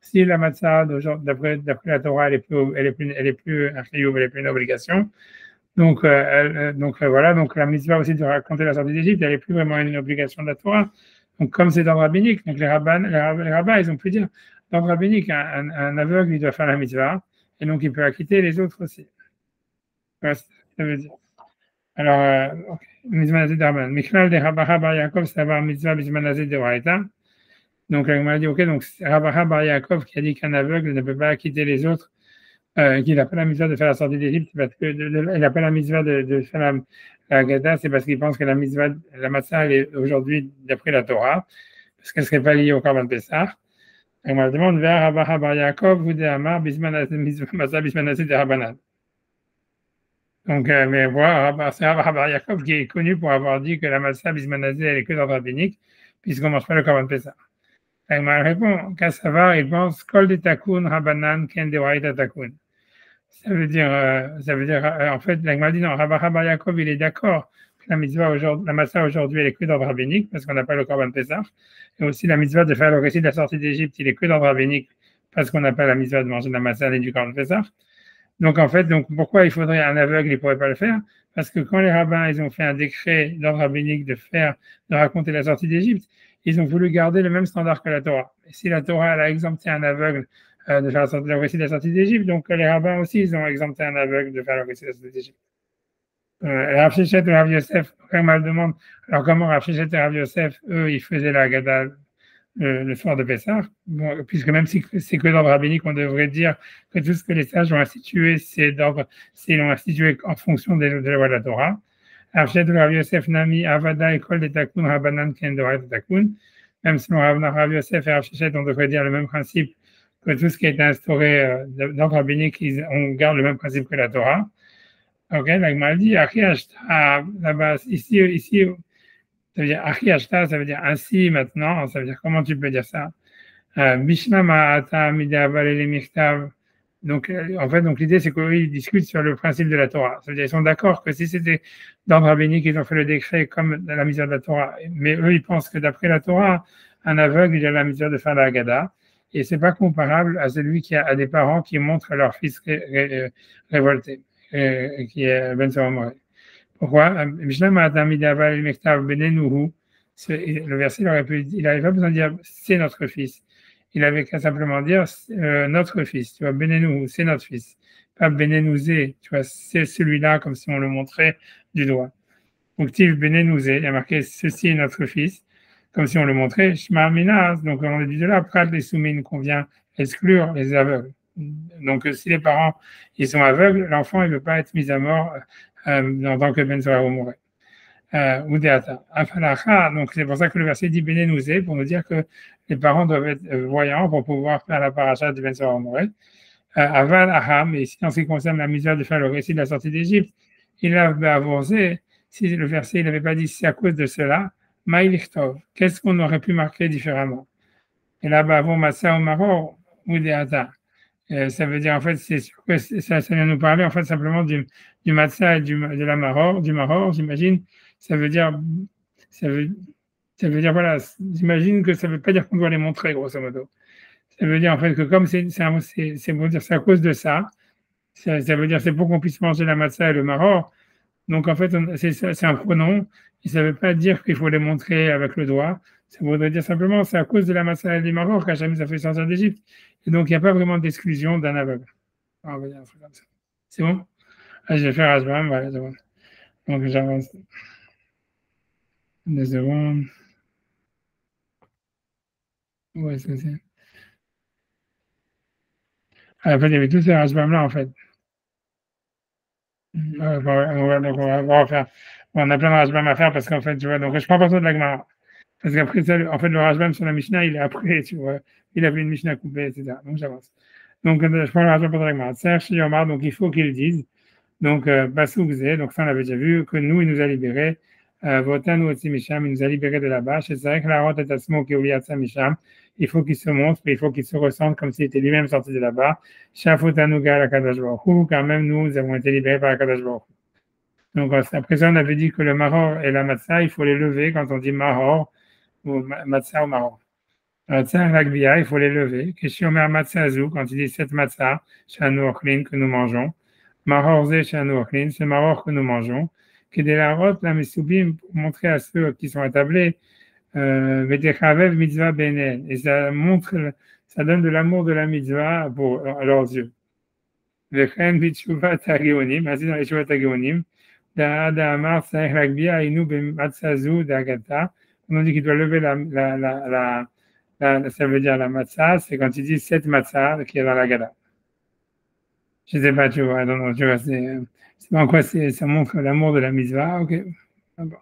Si la matzah, d'après la Torah, elle est plus une obligation. Donc, voilà, donc la mitzvah aussi de raconter la sortie d'Égypte, elle n'est plus vraiment une obligation de la Torah. Donc, comme c'est dans le rabbinique, donc les rabbins, ils ont pu dire, dans le rabbinique, un aveugle, il doit faire la mitzvah, et donc il peut acquitter les autres aussi. Voilà, ça veut dire. Alors, Mizmanazé d'Arban. Mikhlal de Rabaha Bar Yaakov, c'est avoir mitzvah Mizmanazé de Raïta. Donc, on m'a dit, ok, donc Rabaha Bar Yaakov qui a dit qu'un aveugle ne peut pas acquitter les autres, qu'il n'a pas la mitzvah de faire la sortie d'Égypte, parce qu'il n'a pas la mitzvah de faire la Haggadah, c'est parce qu'il pense que la mitzvah, la matzah, elle est aujourd'hui d'après la Torah, parce qu'elle ne serait pas liée au Korban Pessah. Et on me demande, vers Rabaha Bar Yaakov, ou de Amar, Matzah Bismanazé de Rabbanan. Donc, mais voilà, c'est Rabaha Bar Yaakov qui est connu pour avoir dit que la matzah Bismanazé, elle est que dans le rabbinique, puisqu'on ne mange pas le Korban Pessah. Et on me répond, Kassavar, il pense, Kol de Takun, Rabbanan, Ken de Waïta Takun. Ça veut dire, en fait, la Gemara dit non, Rabaha Bar Yaakov, il est d'accord que la matzah aujourd'hui, elle est que dans le rabbinique, parce qu'on n'a pas le Korban Pessah. Et aussi, la mitzvah de faire le récit de la sortie d'Égypte, il est que dans le rabbinique, parce qu'on n'a pas la mitzvah de manger de la matzah et du Korban Pessah. Donc, en fait, pourquoi il faudrait un aveugle, il ne pourrait pas le faire? Parce que quand les rabbins, ils ont fait un décret dans le rabbinique de raconter la sortie d'Égypte, ils ont voulu garder le même standard que la Torah. Et si la Torah, elle a exempté un aveugle de faire le récit de la sortie d'Égypte, donc les rabbins aussi, ils ont exempté un aveugle de faire le récit de la sortie d'Égypte. Rav Sheshet et Rav Yosef, Ramal demande, alors comment Rav Sheshet et Rav Yosef, eux, ils faisaient la Haggadah le soir de Pessah, bon, puisque même si c'est que d'ordre rabbinique, on devrait dire que tout ce que les sages ont institué, c'est l'ont institué en fonction de la loi de la Torah. Rav Sheshet et Rav Yosef Nami Avada Ekol de Takun Rabanan Ken Dorat de Takun. Même selon Rav Yosef et Rav Sheshet, on devrait dire le même principe que tout ce qui a été instauré d'ordre rabbinique, on garde le même principe que la Torah. Ok, la Gemara dit, là-bas, ici, ça veut dire Achi Ashta, ça veut dire ainsi maintenant, ça veut dire comment tu peux dire ça? Bishma Ma'ata Midaval Mirtav. Donc, en fait, donc l'idée, c'est qu'ils discutent sur le principe de la Torah. Ça veut dire, ils sont d'accord que si c'était d'ordre rabbinique, ils ont fait le décret comme dans la misère de la Torah. Mais eux, ils pensent que d'après la Torah, un aveugle, il a la misère de faire la Haggadah. Et c'est pas comparable à celui qui a des parents qui montrent leur fils révolté, qui est Ben Soromoré. Pourquoi? Le verset, il n'avait pas besoin de dire c'est notre fils. Il avait qu'à simplement dire notre fils. Tu vois, Benenouhu, c'est notre fils. Pas Benenouzé, tu vois, c'est celui-là, comme si on le montrait du doigt. Donc, Tiv Benenouzé, il y a marqué ceci est notre fils, comme si on le montrait. Shma Minas, donc on dit de là, Prat les soumines, qu'on vient exclure les aveugles. Donc, si les parents ils sont aveugles, l'enfant il ne veut pas être mis à mort en tant que Ben Soromoré. Ou Deata. Afalacha, donc c'est pour ça que le verset dit Benenouzé, pour nous dire que les parents doivent être voyants pour pouvoir faire la paracha de Ben Soromoré. Aval Aham, et si en ce qui concerne la misère de faire le récit de la sortie d'Égypte, il a avancé, si le verset il n'avait pas dit c'est à cause de cela, Maïlichtov, qu'est-ce qu'on aurait pu marquer différemment? Et là-bas, avant Massa ou Maror, ou Deata. Ça veut dire, en fait, c'est sûr que ça vient nous parler, en fait, simplement du matzah et de la maror, du maror, j'imagine. Ça veut dire, voilà, j'imagine que ça ne veut pas dire qu'on doit les montrer, grosso modo. Ça veut dire, en fait, que comme c'est à cause de ça, ça veut dire, c'est pour qu'on puisse manger la matzah et le maror. Donc, en fait, c'est un pronom, et ça ne veut pas dire qu'il faut les montrer avec le doigt. Ça voudrait dire simplement, c'est à cause de la matzah et du maror qu'Hachem nous a fait sortir d'Égypte. Et donc, il n'y a pas vraiment d'exclusion d'un aveugle. On va dire un truc comme ça. C'est bon? Je vais faire Hashbam, voilà, c'est bon. Donc, j'avance. 2 secondes. Où est-ce que c'est? En fait, il y avait tous ces Hashbam là, en fait. On va refaire. On a plein de Hashbam à faire parce qu'en fait, tu vois, donc je prends pas ça de la Gemara. Parce qu'après ça, en fait, le Hashbam sur la Mishnah, il est après, tu vois. Il avait une Mishnah coupée, etc. Donc, j'avance. Donc, je prends le Hashbam pour la Gemara. Serge Yomar, donc il faut qu'il dise. Donc, Basoukzé, donc ça on avait déjà vu, que nous, il nous a libérés. Votan ou Misham, il nous a libérés de là-bas. C'est vrai que la route est à Smo qui est Misham. Il faut qu'il se montre, il faut qu'il se ressente comme s'il était lui-même sorti de là-bas. Shafutanuga la Kadash Baruch Hu, car même nous avons été libérés par la Kadash Baruch Hu. Donc, après ça, on avait dit que le Mahor et la Matzah, il faut les lever quand on dit Mahor ou Matzah ou Mahor. Matzah et l'Agbia, il faut les lever. Keshiomer Matzahzu, quand il dit cette Matzah, Shanu Ochlin, que nous mangeons. Maror chez Anoachlin, c'est Maror que nous mangeons, qui est de la rote, la Mesubim, pour montrer à ceux qui sont attablés, Vetechavev mitzvah benen, et ça montre, ça donne de l'amour de la mitzvah pour leurs yeux. Vechen bitshuvat hageonim, ainsi dans les shuvat hageonim, da'ada amar saech lagbia ainu b'matzazu d'agata, on dit qu'il doit lever ça veut dire la matzah, c'est quand il dit cette matzah qui est dans la gada. Je ne sais pas, tu vois, non, tu vois, c'est en quoi ça montre l'amour de la mitzvah, ok. Bon.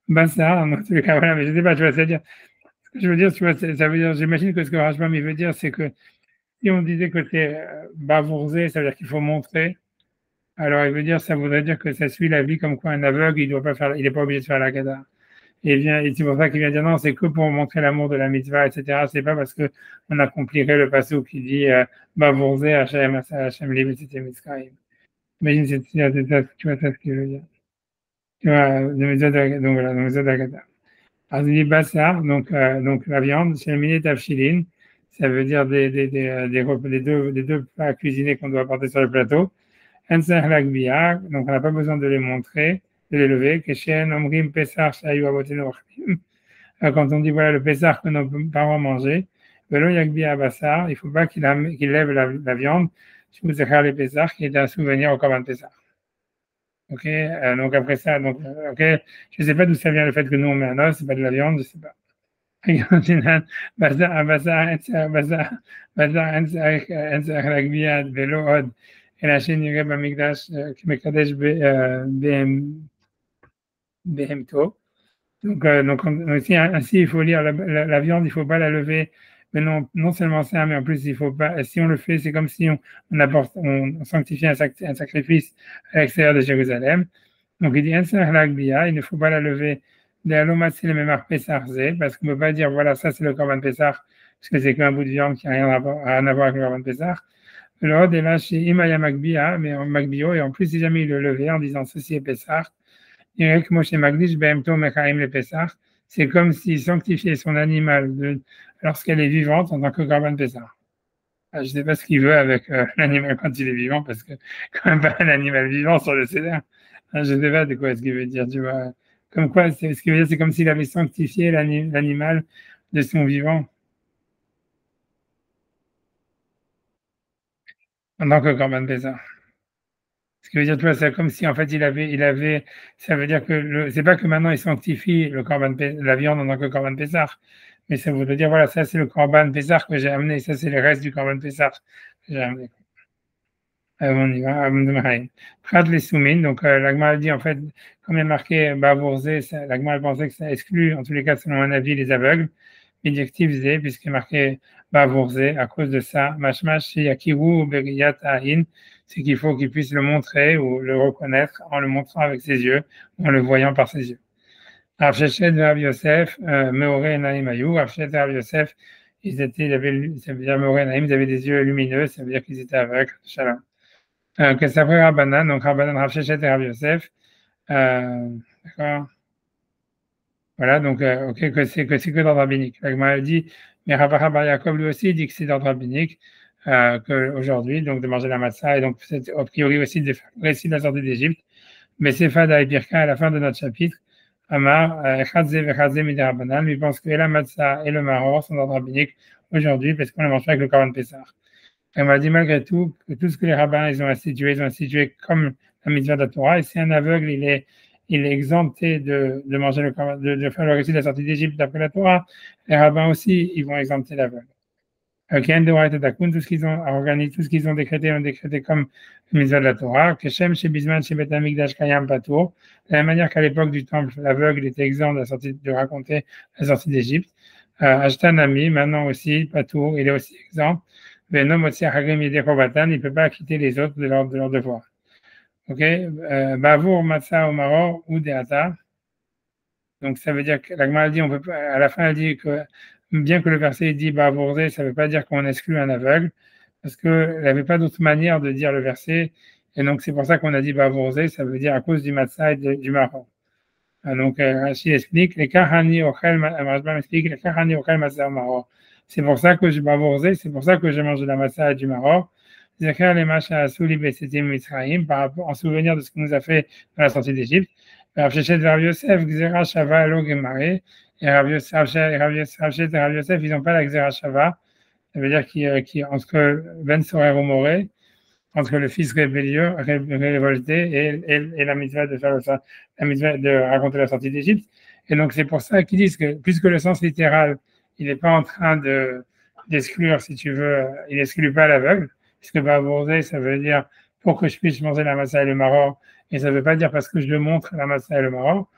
Ben ça, en tous les cas, voilà, mais je ne sais pas, tu vois, c'est-à-dire, ce que je veux dire, tu vois, ça veut dire, j'imagine que ce que Rashbam il veut dire, c'est que si on disait que c'est bavourzé, ça veut dire qu'il faut montrer, alors il veut dire, ça voudrait dire que ça suit la vie comme quoi un aveugle, il doit pas faire, il n'est pas obligé de faire la gada. Et c'est pour ça qu'il vient dire non, c'est que pour montrer l'amour de la mitzvah, etc. C'est pas parce qu'on accomplirait le passage qui dit Bavourzé Hachem Liv, etc. Imagine, tu vois ça ce qu'il veut dire. Tu vois, donc voilà, dans les Zodagata. Alors, il dit Bassar, donc la viande, c'est le miné tafshilin, ça veut dire des deux plats cuisinés qu'on doit apporter sur le plateau. Ensach Lagbia, donc on n'a pas besoin de les montrer, de les lever. Quand on dit voilà le Pessar que nos parents mangeaient, il ne faut pas qu'il lève la viande, les Pessar, qui est un souvenir au Korban Pessar. Ok, donc après ça, donc, ok, je ne sais pas d'où ça vient le fait que nous on met un os, c'est pas de la viande, je sais pas. אין צריך להגביה ולא עוד, אלא שנראה במקדש כמקדש בהמתו. Donc ainsi, il faut lire la viande, il ne faut pas la lever. Mais non seulement ça, mais en plus, il faut pas. Si on le fait, c'est comme si on sanctifie un sacrifice à l'extérieur de Jérusalem. Donc il dit il ne faut pas la lever. Parce qu'on ne peut pas dire voilà, ça c'est le Corban Pessah, parce que c'est qu'un bout de viande qui n'a rien à voir avec le Corban Pessah. L'ordre est là chez Imaya Magbia, mais en Magbio, et en plus, si jamais il le levait en disant ceci est Pessah, c'est comme s'il sanctifiait son animal lorsqu'elle est vivante en tant que Corban Pessah. Je ne sais pas ce qu'il veut avec l'animal quand il est vivant, parce que quand même pas un animal vivant sur le Seder. Je ne sais pas de quoi ce qu'il veut dire, tu vois. Comme quoi, ce qu'il veut dire, c'est comme s'il avait sanctifié l'animal de son vivant en tant que Corban Pessah. Ce qui veut dire, tu vois, c'est comme si en fait ça veut dire que c'est pas que maintenant il sanctifie la viande en tant que Corban Pessah, mais ça voudrait dire, voilà, ça c'est le Corban Pessah que j'ai amené, ça c'est le reste du Corban Pessah que j'ai amené. On y va, Prat les soumines, donc l'Agma dit en fait, comme il y a marqué Bavourze, l'Agma pensait que ça exclut, en tous les cas, selon un avis, les aveugles, Médiactif Zé, puisqu'il est marqué Bavourze, à cause de ça, Mashmash, Yakiru, Beriyat Ahin, c'est qu'il faut qu'il puisse le montrer ou le reconnaître en le montrant avec ses yeux, ou en le voyant par ses yeux. Rav Shechet de Rav Yosef, Meoré Naïm Ayou, Rav Shechet de Rav Yosef, ça veut dire Meoré Naïm, ils avaient des yeux lumineux, ça veut dire qu'ils étaient aveugles, Shalom. Que ça fait Rabbanan, donc Rabbanan, Rav Shechet et Rav Yosef. D'accord. Voilà, donc ok, que c'est que d'ordre rabbinique. La dit, mais Rav Bar Yaakov lui aussi dit que c'est d'ordre rabbinique, qu'aujourd'hui, donc de manger la matzah, et donc c'est a priori aussi de faire le récit de la sortie d'Égypte. Mais c'est Fada et Birka à la fin de notre chapitre. Amar, Echadze vechadze midi Rabbanan, lui pense que la matzah et le maror sont d'ordre rabbinique aujourd'hui parce qu'on les mange avec le Corban Pessah. Elle m'a dit malgré tout que tout ce que les rabbins ils ont institué comme la mitzvah de la Torah. Et si un aveugle il est exempté de manger de faire le récit de la sortie d'Égypte d'après la Torah, les rabbins aussi ils vont exempter l'aveugle. Tout ce qu'ils ont organisé, tout ce qu'ils ont décrété, comme la mitzvah de la Torah. Que Shem chez Bisman chez Bet Amikdash Kayam Patour. De la manière qu'à l'époque du temple, l'aveugle était exempt de raconter la sortie d'Égypte. Ashtanami, maintenant aussi, Patour, il est aussi exempt. Il ne peut pas quitter les autres de leur devoir. Ok, Bavour, Matsa, Omaro, ou Deata. Donc ça veut dire que la Gemara dit, on peut pas, à la fin, elle dit que bien que le verset dit Bavourze, ça ne veut pas dire qu'on exclut un aveugle, parce qu'il n'y avait pas d'autre manière de dire le verset. Et donc c'est pour ça qu'on a dit Bavourze, ça veut dire à cause du Matsa et du Maro. Donc Rachid explique, les Kahani Ochel, Rashbam explique, les Kahani Ochel Matsa Maro. C'est pour ça que je bavourze, c'est pour ça que je mange de la massa et du maror. Par rapport, en souvenir de ce qu'il nous a fait dans la sortie d'Égypte. Rav Shechet et Rav Yosef, Gzera Shava, Lo Gemare. Et Rav Shechet et Rav Yosef, ils n'ont pas la Gzera Shava. Ça veut dire entre Ben Sorer ou Moré, entre le fils révolté et la mitzvah de faire la mitzvah de raconter la sortie d'Égypte. Et donc c'est pour ça qu'ils disent que puisque le sens littéral il n'est pas en train d'exclure, si tu veux, il n'exclut pas l'aveugle, puisque bavourzer, ça veut dire pour que je puisse manger la massa et le maror, et ça ne veut pas dire parce que je montre la massa et le maror.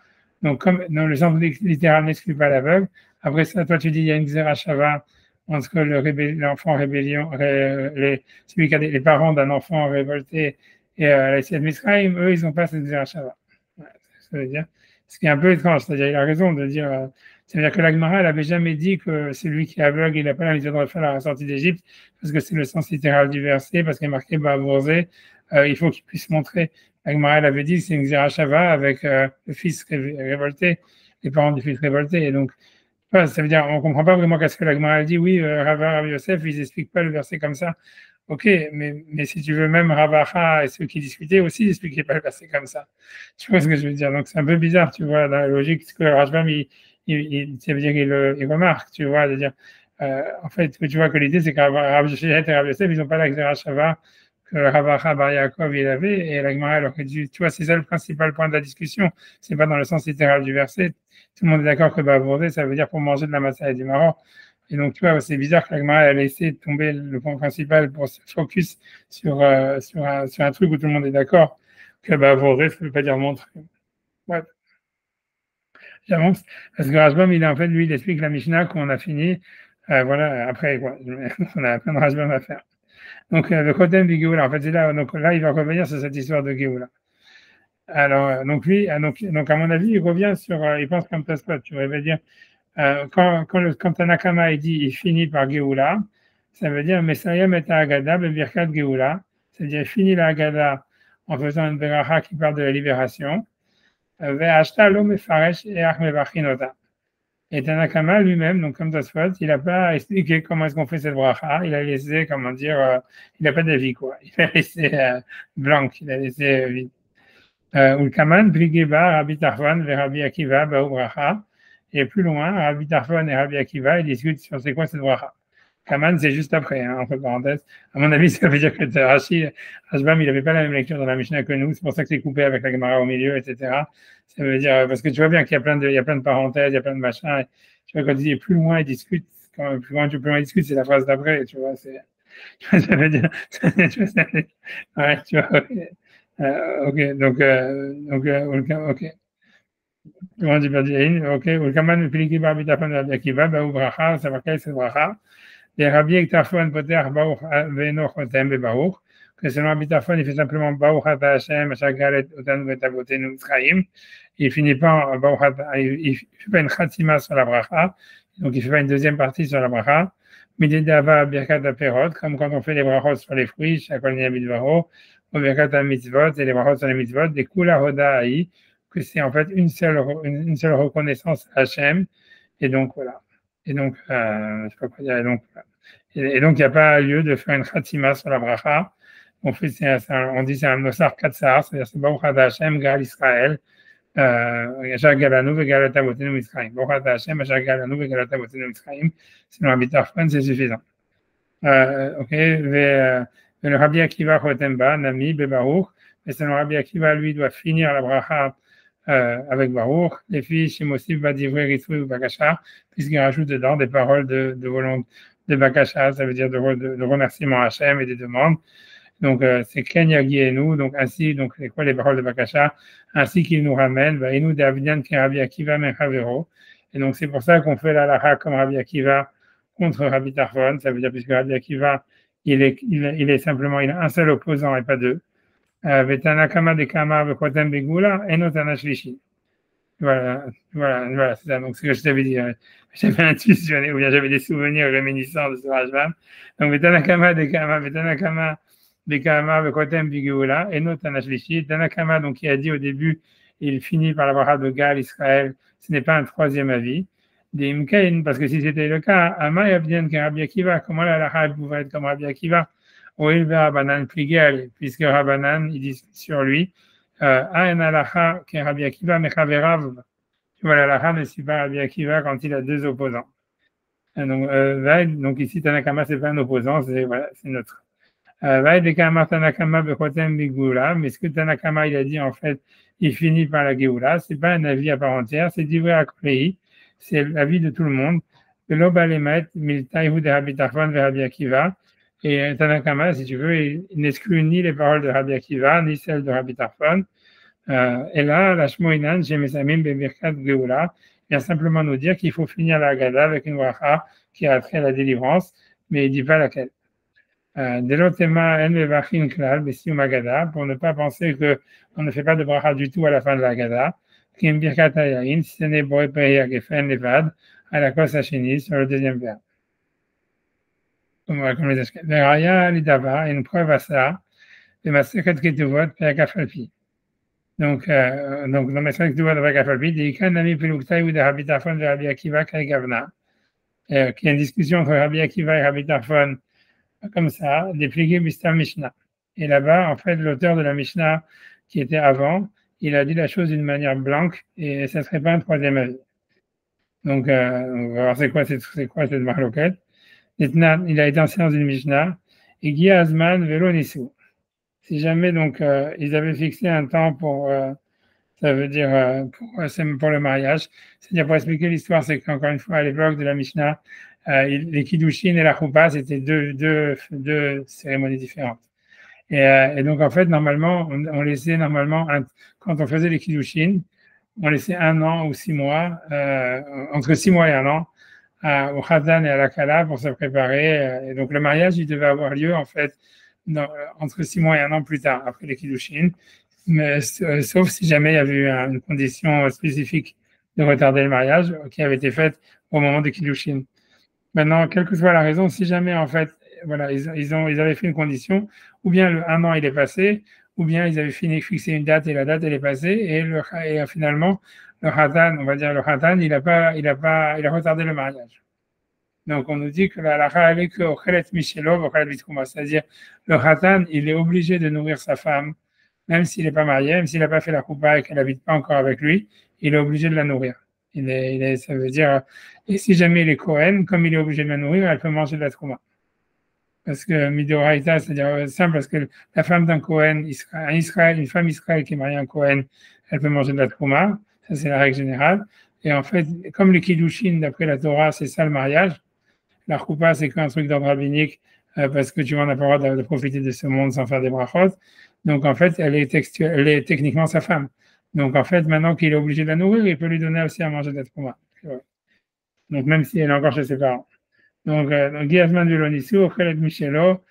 Donc, comme dans le sens littéral n'exclut pas l'aveugle, après ça, toi, tu dis il y a une xerashava entre l'enfant rébellion, celui qui a les parents d'un enfant révolté et la Yetziat Mitzrayim, eux, ils n'ont pas cette xerashava. Ouais, ça veut dire. Ce qui est un peu étrange, c'est-à-dire il a raison de dire. C'est-à-dire que la Gemara n'avait jamais dit que celui qui est aveugle, il n'a pas la mission de refaire la sortie d'Égypte, parce que c'est le sens littéral du verset, parce qu'il est marqué Bavourze, il faut qu'il puisse montrer. La Gemara avait dit que c'est une Xerashava avec le fils révolté, les parents du fils révolté. Et donc, ça veut dire, on ne comprend pas vraiment qu'est-ce que la Gemara a dit. Oui, Rav Yosef, ils n'expliquent pas le verset comme ça. Ok, mais si tu veux, même Ravacha et ceux qui discutaient aussi n'expliquaient pas le verset comme ça. Tu vois ce que je veux dire? Donc, c'est un peu bizarre, tu vois, dans la logique, ce que Rajbam, ça veut dire qu'il remarque, tu vois, de dire, en fait, tu vois que l'idée, c'est qu'Rav Shechet et Rav Yosef, ils n'ont pas la Xerashava que le Rav Bar Yaakov il avait, et la Gemara elle aurait dû, tu vois, c'est ça le principal point de la discussion, c'est pas dans le sens littéral du verset. Tout le monde est d'accord que Bavouré, ça veut dire pour manger de la massa et du marron. Et donc, tu vois, c'est bizarre que la Gemara elle a laissé tomber le point principal pour se focus sur un truc où tout le monde est d'accord, que Bavouré, ça veut pas dire montrer. Ouais. J'avance, parce que Rashbam, il en fait, lui, il explique la Mishnah qu'on a fini. Voilà, après, quoi, on a plein de Rashbam à faire. Donc, le Khotem du Géoula, en fait, c'est là, donc là, il va revenir sur cette histoire de Géoula. Alors, donc lui, donc, à mon avis, il revient sur, il pense comme Tosfot, tu vois, il va dire, quand Tanakama, il dit, il finit par Géoula, ça veut dire, Mesayem et Agada, Birkat Géoula, c'est-à-dire, il finit la Agada en faisant une Beracha qui parle de la libération, Ve'ashta lo mefaresh each mevachinota. Et Tanakama lui-même, donc comme Tosfot, il n'a pas expliqué comment est-ce qu'on fait cette bracha. Il a laissé, comment dire, il n'a pas d'avis, quoi. Il a laissé blanc, il a laissé vide. Ulkaman, Brigeba, Rabbi Tarfon, vers Rabbi Akiva, Baou bracha. Et plus loin, Rabbi Tarfon et Rabbi Akiva, ils discutent sur c'est quoi cette bracha. Kaman, c'est juste après, hein, entre parenthèses. À mon avis, ça veut dire que Rashbam, il n'avait pas la même lecture dans la Mishnah que nous. C'est pour ça que c'est coupé avec la Gemara au milieu, etc. Ça veut dire, parce que tu vois bien qu'il y a plein de parenthèses, il y a plein de machins. Et, tu vois, quand il dit plus loin, il discute. Quand plus loin il discute, c'est la phrase d'après, tu vois. Ça veut dire, ouais, tu vois, ok, ok. Comment dit ok, Ulkaman, Piliki, Barbi, Tafan, Rabbi Akiva, Baou Bracha, ça va quelle c'est Bracha. Les Rabbi Tarfon Poter Baruch Veno Chotem Bebaruch, que selon Rabbi Tarfon, il fait simplement Baruch Ata Hashem, Shagalet Otanu Betavotenu Mitzrayim. Il finit pas Baruch Ata, il fait pas une Khatima sur la bracha, donc il fait pas une deuxième partie sur la bracha. Midedava Birkat Aperot, comme quand on fait les brachot sur les fruits, Shakol Niyabidvaro, ou Birkat Mitzvot, et les brachot sur les mitzvot, des Kula Hoda Aï, que c'est en fait une seule reconnaissance à Hashem, et donc voilà. Et donc, je sais pas quoi dire. Et donc, il n'y a pas lieu de faire une khatima sur la bracha. On dit c'est un nosar katsar, c'est-à-dire c'est Baruch Ata Hashem, Gal Israël, Yashar Galanu, Vegal Atavotenu Mitzrayim. Baruch Ata Hashem, Yashar Galanu, Vegal Atavotenu Mitzrayim. Sinon, Habitar Fon, c'est suffisant. Ok, le Rabbi Akiva Chotemba, Nami, Bebaruch. Mais selon Rabbi Akiva, lui, doit finir la bracha avec Baruch, les filles Shimosif Badivre Ritzui ou Bakasha, puisqu'il rajoute dedans des paroles de volonté de Bakasha, ça veut dire de remerciement à Hachem et des demandes. Donc c'est Ken Yagienu, donc ainsi, donc c'est quoi les paroles de Bakasha, ainsi qu'il nous ramène, Vainu Davidian qui Rabbi Akiva Mechavero. Et donc c'est pour ça qu'on fait la lacha comme Rabbi Akiva contre Rabbi Tarfon, ça veut dire puisque Rabbi Akiva, il est simplement, il a un seul opposant et pas deux. Vetanakama de Kama Vekotem Begula et Notana Shlishi. Voilà, c'est ça. Donc, ce que je t'avais dit, j'avais intuitionné, ou bien j'avais des souvenirs réminiscents de ce Rashbam. Donc, Vetanakama de Kama Vekotem Begula et Notana Shlishi. Tanakama, donc, qui a dit au début, il finit par la bracha de Gal Israël, ce n'est pas un troisième avis. Des Imkain, parce que si c'était le cas, Ama Yabdian Rabbi Akiva, comment la lacha pouvait être comme Rabbi Akiva? Oui, Rabbanan Pligal, puisque Rabbanan, il dit sur lui, Aen alacha qui est Rabbi Akiva mechaverav. Tu vois, l'alacha ne suit pas Rabbi Akiva quand il a deux opposants. Donc ici, Tanakama, c'est pas un opposant, c'est neutre. Tanakama bechotem bigula, mais ce que Tanakama, il a dit, en fait, il finit par la Géoula, c'est pas un avis à part entière, c'est d'ivré à Kolei, c'est l'avis de tout le monde. L'obalemet, miltaïhu de Rabbi Tarfon vers Rabbi Akiva. Et Tanakama, si tu veux, il n'exclut ni les paroles de Rabbi Akiva, ni celles de Rabbi Tarfon. Et là, la Shmoinan, chez Mesamim, Bebirkat Geoula, vient simplement nous dire qu'il faut finir la Haggadah avec une bracha qui a trait à la délivrance, mais il ne dit pas laquelle. Delotema en levachin klal, besium Haggadah, pour ne pas penser qu'on ne fait pas de bracha du tout à la fin de la Haggadah, kim birkat hayayin, si ce n'est boé peya gefen levad, à la kos hachini, sur le deuxième verbe. Comme les Ashkenazim. Veraya l'idava, une preuve à ça, de Masechet Ketuvot, Perakafalpi. Donc, dans Masechet Ketuvot, Perakafalpi, des Ikan Nami Peluktaï ou de Rabbi Tarfon de Rabbi Akiva Kaigavna, qui est une discussion entre Rabbi Akiva et Rabbi Tarfon, comme ça, dépliqué Bistam Mishnah. Et là-bas, en fait, l'auteur de la Mishnah qui était avant, il a dit la chose d'une manière blanche et ça ne serait pas un troisième avis. Donc, on va voir c'est quoi cette marloquette. Il a été enseigné dans une Mishnah, et Guy Azman Velo Nisu. si jamais donc ils avaient fixé un temps pour, ça veut dire pour le mariage, c'est-à-dire pour expliquer l'histoire, c'est qu'encore une fois à l'époque de la Mishnah, les kiddushin et la choupa c'était deux cérémonies différentes. Et donc en fait normalement on laissait normalement quand on faisait les kiddushin, on laissait 1 an ou 6 mois, entre 6 mois et 1 an, au Khatan et à la Kala pour se préparer. Et donc le mariage, il devait avoir lieu en fait entre 6 mois et 1 an plus tard, après les Kiddushin, mais sauf si jamais il y avait eu une condition spécifique de retarder le mariage qui avait été faite au moment des Kiddushin. Maintenant, quelle que soit la raison, si jamais en fait, voilà, ils avaient fait une condition, ou bien le 1 an il est passé, ou bien ils avaient fixé une date et la date elle est passée, et finalement le Khatan, on va dire le Khatan, il a retardé le mariage. Donc on nous dit que la halakha elle est que Ochelet Michelov, Ochelet Bitkouma, c'est-à-dire le Khatan, il est obligé de nourrir sa femme, même s'il n'est pas marié, même s'il n'a pas fait la choupa et qu'elle n'habite pas encore avec lui, il est obligé de la nourrir. Ça veut dire, et si jamais il est Kohen, comme il est obligé de la nourrir, elle peut manger de la trouma. Parce que Midoraïta, c'est-à-dire simple, parce que la femme d'un Kohen, une femme Israël qui est mariée à un Kohen, elle peut manger de la trouma. Ça, c'est la règle générale. Et en fait, comme les Kiddushin, d'après la Torah, c'est ça le mariage. La choupa, c'est qu'un truc d'ordre rabbinique, parce que tu vois, on n'a pas le droit de profiter de ce monde sans faire des brachot. Donc, en fait, elle est techniquement sa femme. Donc, en fait, maintenant qu'il est obligé de la nourrir, il peut lui donner aussi à manger de la trouma. Donc, même si elle est encore chez ses parents. Donc, Giazman du Lonissu, Ochelet Michelo,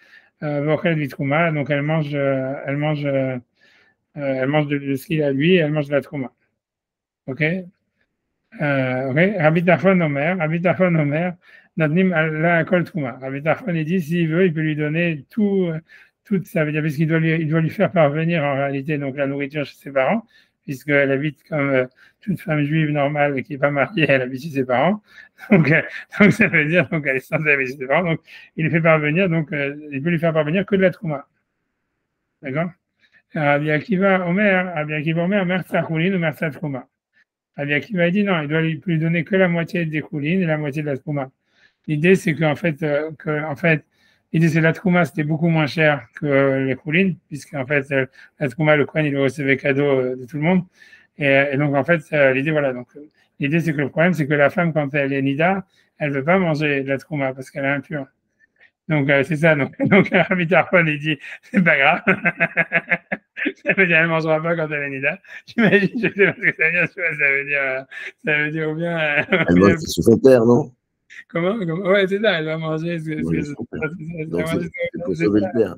Ochelet Vitrouma. Donc, elle mange de ce qu'il a lui, elle mange de la trouma. Ok? Rabbi Tarfon Omer, Notnim la Kol Trouma. Rabbi Tarfon, il dit, s'il veut, il peut lui donner tout ça veut dire, puisqu'il doit lui faire parvenir en réalité donc la nourriture chez ses parents, puisqu'elle habite comme toute femme juive normale qui n'est pas mariée, elle habite chez ses parents. Donc ça veut dire donc elle est censée habiter chez ses parents. Donc il lui fait parvenir, donc il peut lui faire parvenir que de la trouma. D'accord? Rabbi Akiva Omer, Mer Tzachoulin ou Mer Tzatrouma. Rabbi Akiva dit non, il doit lui donner que la moitié des choulines et la moitié de la trouma. L'idée c'est qu'en fait, l'idée c'est que la trouma c'était beaucoup moins cher que les choulines, puisqu'en fait la trouma, le Kohen il le recevait cadeau de tout le monde. Et donc en fait l'idée voilà, donc l'idée c'est que le problème c'est que la femme quand elle est nida, elle veut pas manger de la trouma parce qu'elle est impure. Donc c'est ça. Donc Rabbi Tarfon il dit c'est pas grave. Ça veut dire elle ne mangera pas quand elle est nida. J'imagine, je sais pas ce que ça veut dire. Ça veut dire ou bien. Elle mange sous son père, non? Comment? Ouais, c'est ça. Elle va manger. Donc c'est pour sauver le père.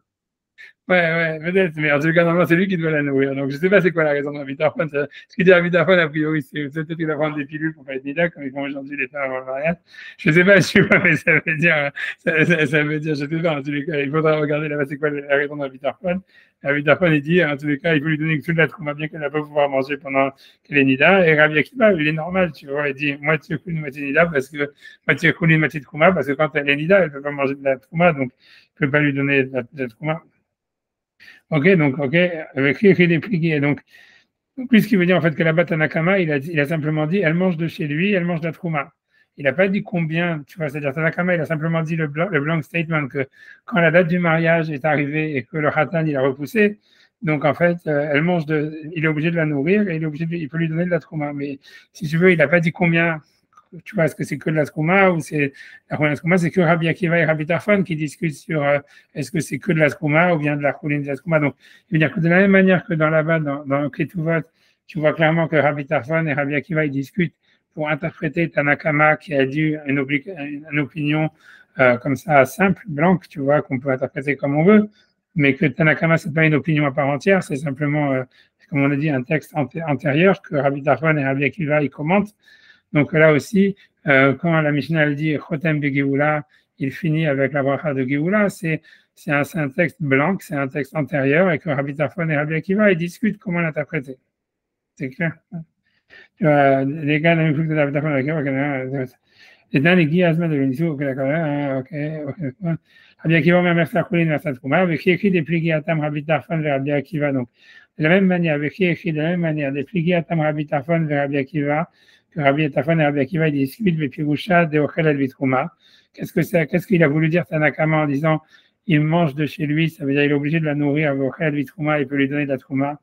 Ouais, peut-être, mais en tout cas, normalement, c'est lui qui doit la nourrir. Donc, je ne sais pas c'est quoi la raison de Rabbi Tarfon. Ce qu'il dit Rabbi Tarfon, a priori, c'est peut-être qu'il va prendre des pilules pour faire être nida, comme ils font aujourd'hui les femmes avant le mariage. Je ne sais pas, mais ça veut dire, je ne sais pas, en tous les cas, il faudra regarder là-bas c'est quoi la raison de Rabbi Tarfon. Rabbi Tarfon, il dit, en tous les cas, il faut lui donner toute la trouma, bien qu'elle ne va pas pouvoir manger pendant qu'elle est nida. Et Rabbi Akiva, il est normal, tu vois, il dit moitié choulin, moitié nida, parce que moitié choulin, moitié trouma, parce que quand elle est nida, elle ne peut pas manger de la trouma, donc il ne peut pas lui donner de la trouma. Ok, avec les prix. Donc, puisqu'il veut dire en fait que la Tanakama, il a simplement dit, elle mange de chez lui, elle mange de la trouma. Il n'a pas dit combien, tu vois, c'est-à-dire Tanakama, il a simplement dit le blank statement que quand la date du mariage est arrivée et que le Khatan, il a repoussé, donc en fait, il est obligé de la nourrir et il peut lui donner de la trouma. Mais si tu veux, il n'a pas dit combien. Tu vois, est-ce que c'est que de la trouma ou c'est la trouma, c'est que Rabbi Akiva et Rabbi Tarfon qui discutent sur est-ce que c'est que de la trouma ou bien de la chouline de la trouma. Donc, il veut dire que de la même manière que là-bas, dans Ketuvot, tu vois clairement que Rabbi Tarfon et Rabbi Akiva, ils discutent pour interpréter Tanakama qui a dit une opinion comme ça, simple, blanche, tu vois, qu'on peut interpréter comme on veut, mais que Tanakama, c'est pas une opinion à part entière, c'est simplement, comme on a dit, un texte antérieur que Rabbi Tarfon et Rabbi Akiva, ils commentent. Donc là aussi, quand la Mishnah dit Chotem de Géoula, il finit avec la bracha de Géoula, c'est un texte blanc, c'est un texte antérieur, et que Rabbi Tarfon et Rabbi Akiva, ils discutent comment l'interpréter. C'est clair? Les gars, la même chose que Rabbi Tarfon et Rabbi Akiva, et dans les guides de l'Unisou, ok, Rabbi Akiva, merci à Koulin, merci à Trouma, avec qui écrit des pligui atam Rabbi Tarfon et Rabbi Akiva. Donc, de la même manière, avec qui écrit de la même manière, des pligui atam Rabbi Tarfon et Rabbi Akiva, que Rabbi Tarfon et Rabbi Akiva discutent de Pirusha de Ochelet Vitrouma. Qu'est-ce qu'il a voulu dire Tanakama en disant il mange de chez lui, ça veut dire qu'il est obligé de la nourrir, il peut lui donner de la trouma.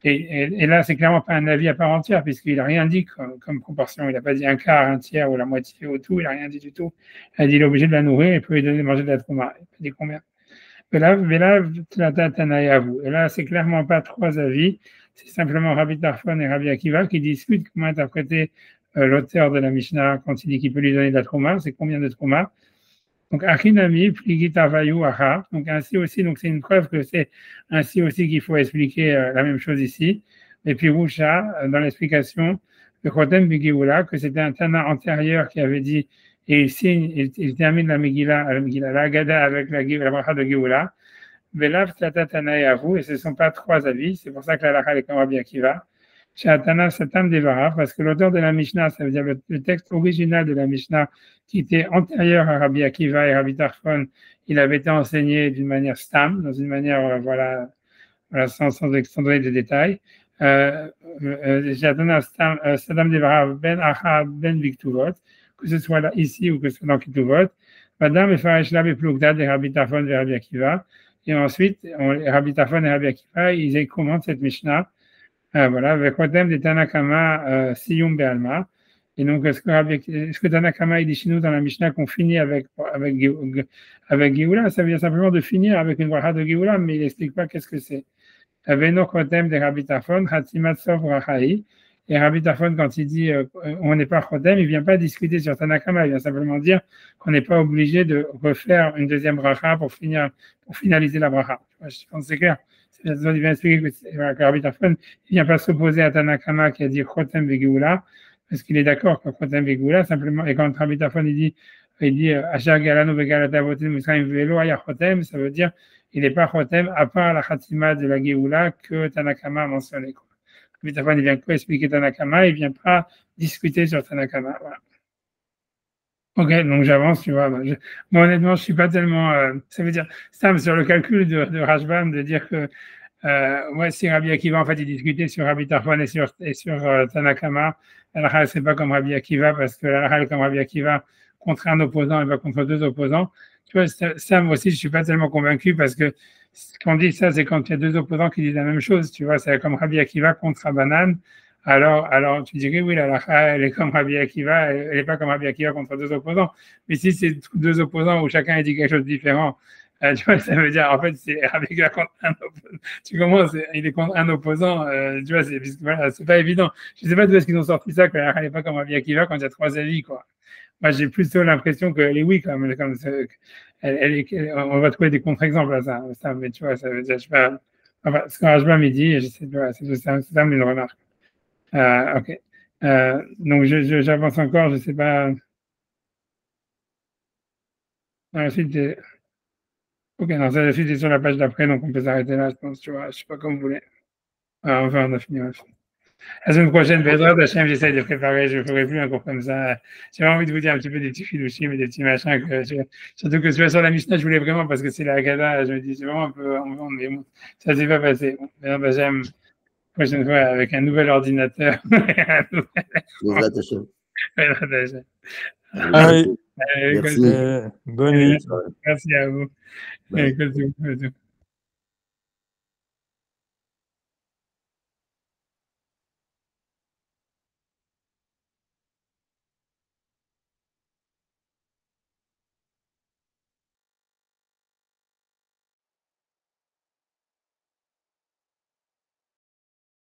Et là, c'est clairement pas un avis à part entière, puisqu'il n'a rien dit comme proportion. Il n'a pas dit un quart, un tiers ou la moitié ou tout. Il n'a rien dit du tout. Il a dit qu'il est obligé de la nourrir et peut lui donner de manger de la trouma. Il n'a pas dit combien. Mais là, à vous. Et là, c'est clairement pas trois avis. C'est simplement Rabbi Tarfon et Rabbi Akiva qui discutent comment interpréter l'auteur de la Mishnah quand il dit qu'il peut lui donner de la trouma. C'est combien de trouma? Donc, Achinami, Pligita Vayu Aha. Donc, ainsi aussi, donc c'est une preuve que c'est ainsi aussi qu'il faut expliquer la même chose ici. Et puis, Rusha, dans l'explication, le Chotem Bigioula, que c'était un Tana antérieur qui avait dit, et il signe, il termine la Megillah, la Agada avec la bracha de Géoula. Velav Tata Tana et Avou, et ce ne sont pas trois avis, c'est pour ça que la Lacha est comme Rabbi Akiva. Shatana Satam Devara, parce que l'auteur de la Mishnah, ça veut dire le texte original de la Mishnah, qui était antérieur à Rabbi Akiva et Rabbi Tarfon, il avait été enseigné d'une manière stam, dans une manière, voilà, sans donner de détails. Shatana Satam Devara, Ben Acha, Ben Viktuvot, que ce soit là, ici ou que ce soit dans Kituvot. Madame et Fareshla Beplugda de Rabbi Tarfon et Rabbi Akiva. Et ensuite, Rabbi Tarfon et Rabbi Akiva, ils commentent cette Mishnah. Voilà, avec Chotem de Tanakama Siyum Be'alma. Et donc, est-ce que Tanakama il dit chez nous dans la Mishnah qu'on finit avec Géoula? Ça veut dire simplement de finir avec une bracha de Géoula, mais il n'explique pas qu'est-ce que c'est. Aveno Chotem de Rabbi Tarfon, Hatzimat Sof Rachai. Et Rabbi Tarfon, quand il dit on n'est pas Chotem, il ne vient pas discuter sur Tanakama, il vient simplement dire qu'on n'est pas obligé de refaire une deuxième bracha pour finaliser la bracha. Je pense que c'est clair. Il vient expliquer que Rabbi Tarfon ne vient pas s'opposer à Tanakama qui a dit Chotem Vegeoula, parce qu'il est d'accord que Chotem Vegeoula, simplement, et quand Rabbi Tarfon il dit Asher Galano Vegalata Votim Misraim Velo Aya Chotem, ça veut dire il n'est pas Chotem à part la Khatima de la Géoula que Tanakama a mentionné. Rabbi Tarfon il vient co-expliquer Tanakama, il ne vient pas discuter sur Tanakama. Voilà. Ok, donc j'avance, tu vois. Moi, honnêtement, je suis pas tellement. Ça veut dire, ça, sur le calcul de Rashbam, de dire que ouais, si Rabbi Akiva, en fait, il discutait sur Rabbi Tarfon et sur Tanakama, la c'est pas comme Rabbi Akiva, parce que la est comme Rabbi Akiva contre un opposant et pas contre deux opposants. Tu vois, ça, moi aussi, je suis pas tellement convaincu, parce que quand on dit ça, c'est quand il y a deux opposants qui disent la même chose. Tu vois, c'est comme Rabbi Akiva contre Rabbanan. Alors, tu dirais, oui, la lacha, elle est comme Rabbi Akiva, elle n'est pas comme Rabbi Akiva contre deux opposants. Mais si c'est deux opposants où chacun a dit quelque chose de différent, tu vois, ça veut dire, en fait, c'est Rabbi Akiva contre un opposant. Tu commences, il est contre un opposant, tu vois, voilà, c'est pas évident. Je ne sais pas d'où est-ce qu'ils ont sorti ça, que la lacha n'est pas comme Rabbi Akiva quand il y a trois avis, quoi. Moi, j'ai plutôt l'impression qu'elle est oui, quand même, on va trouver des contre-exemples à ça, mais tu vois, ça veut dire, je sais pas, enfin, ce que Rajbam me dit, je sais, c'est ça une remarque. Ok. Donc, j'avance encore, je ne sais pas. Ensuite, ok, non, la suite est sur la page d'après, donc on peut s'arrêter là, je pense, tu vois, je ne sais pas comme vous voulez. Enfin, on a fini. La semaine prochaine, Bezrat Hachem, j'essaie de préparer, je ne ferai plus un cours comme ça. J'ai envie de vous dire un petit peu des petits filouchis, mais des petits machins. Surtout que sur la Mishnah, je voulais vraiment, parce que c'est la Haggadah, je me dis, c'est vraiment un peu en vente, mais bon, ça ne s'est pas passé. Bon, Bezrat Hachem, prochaine fois, avec un nouvel ordinateur. Bezrat Hachem. Bezrat Hachem. Allez, Merci. bonne nuit. Merci à vous.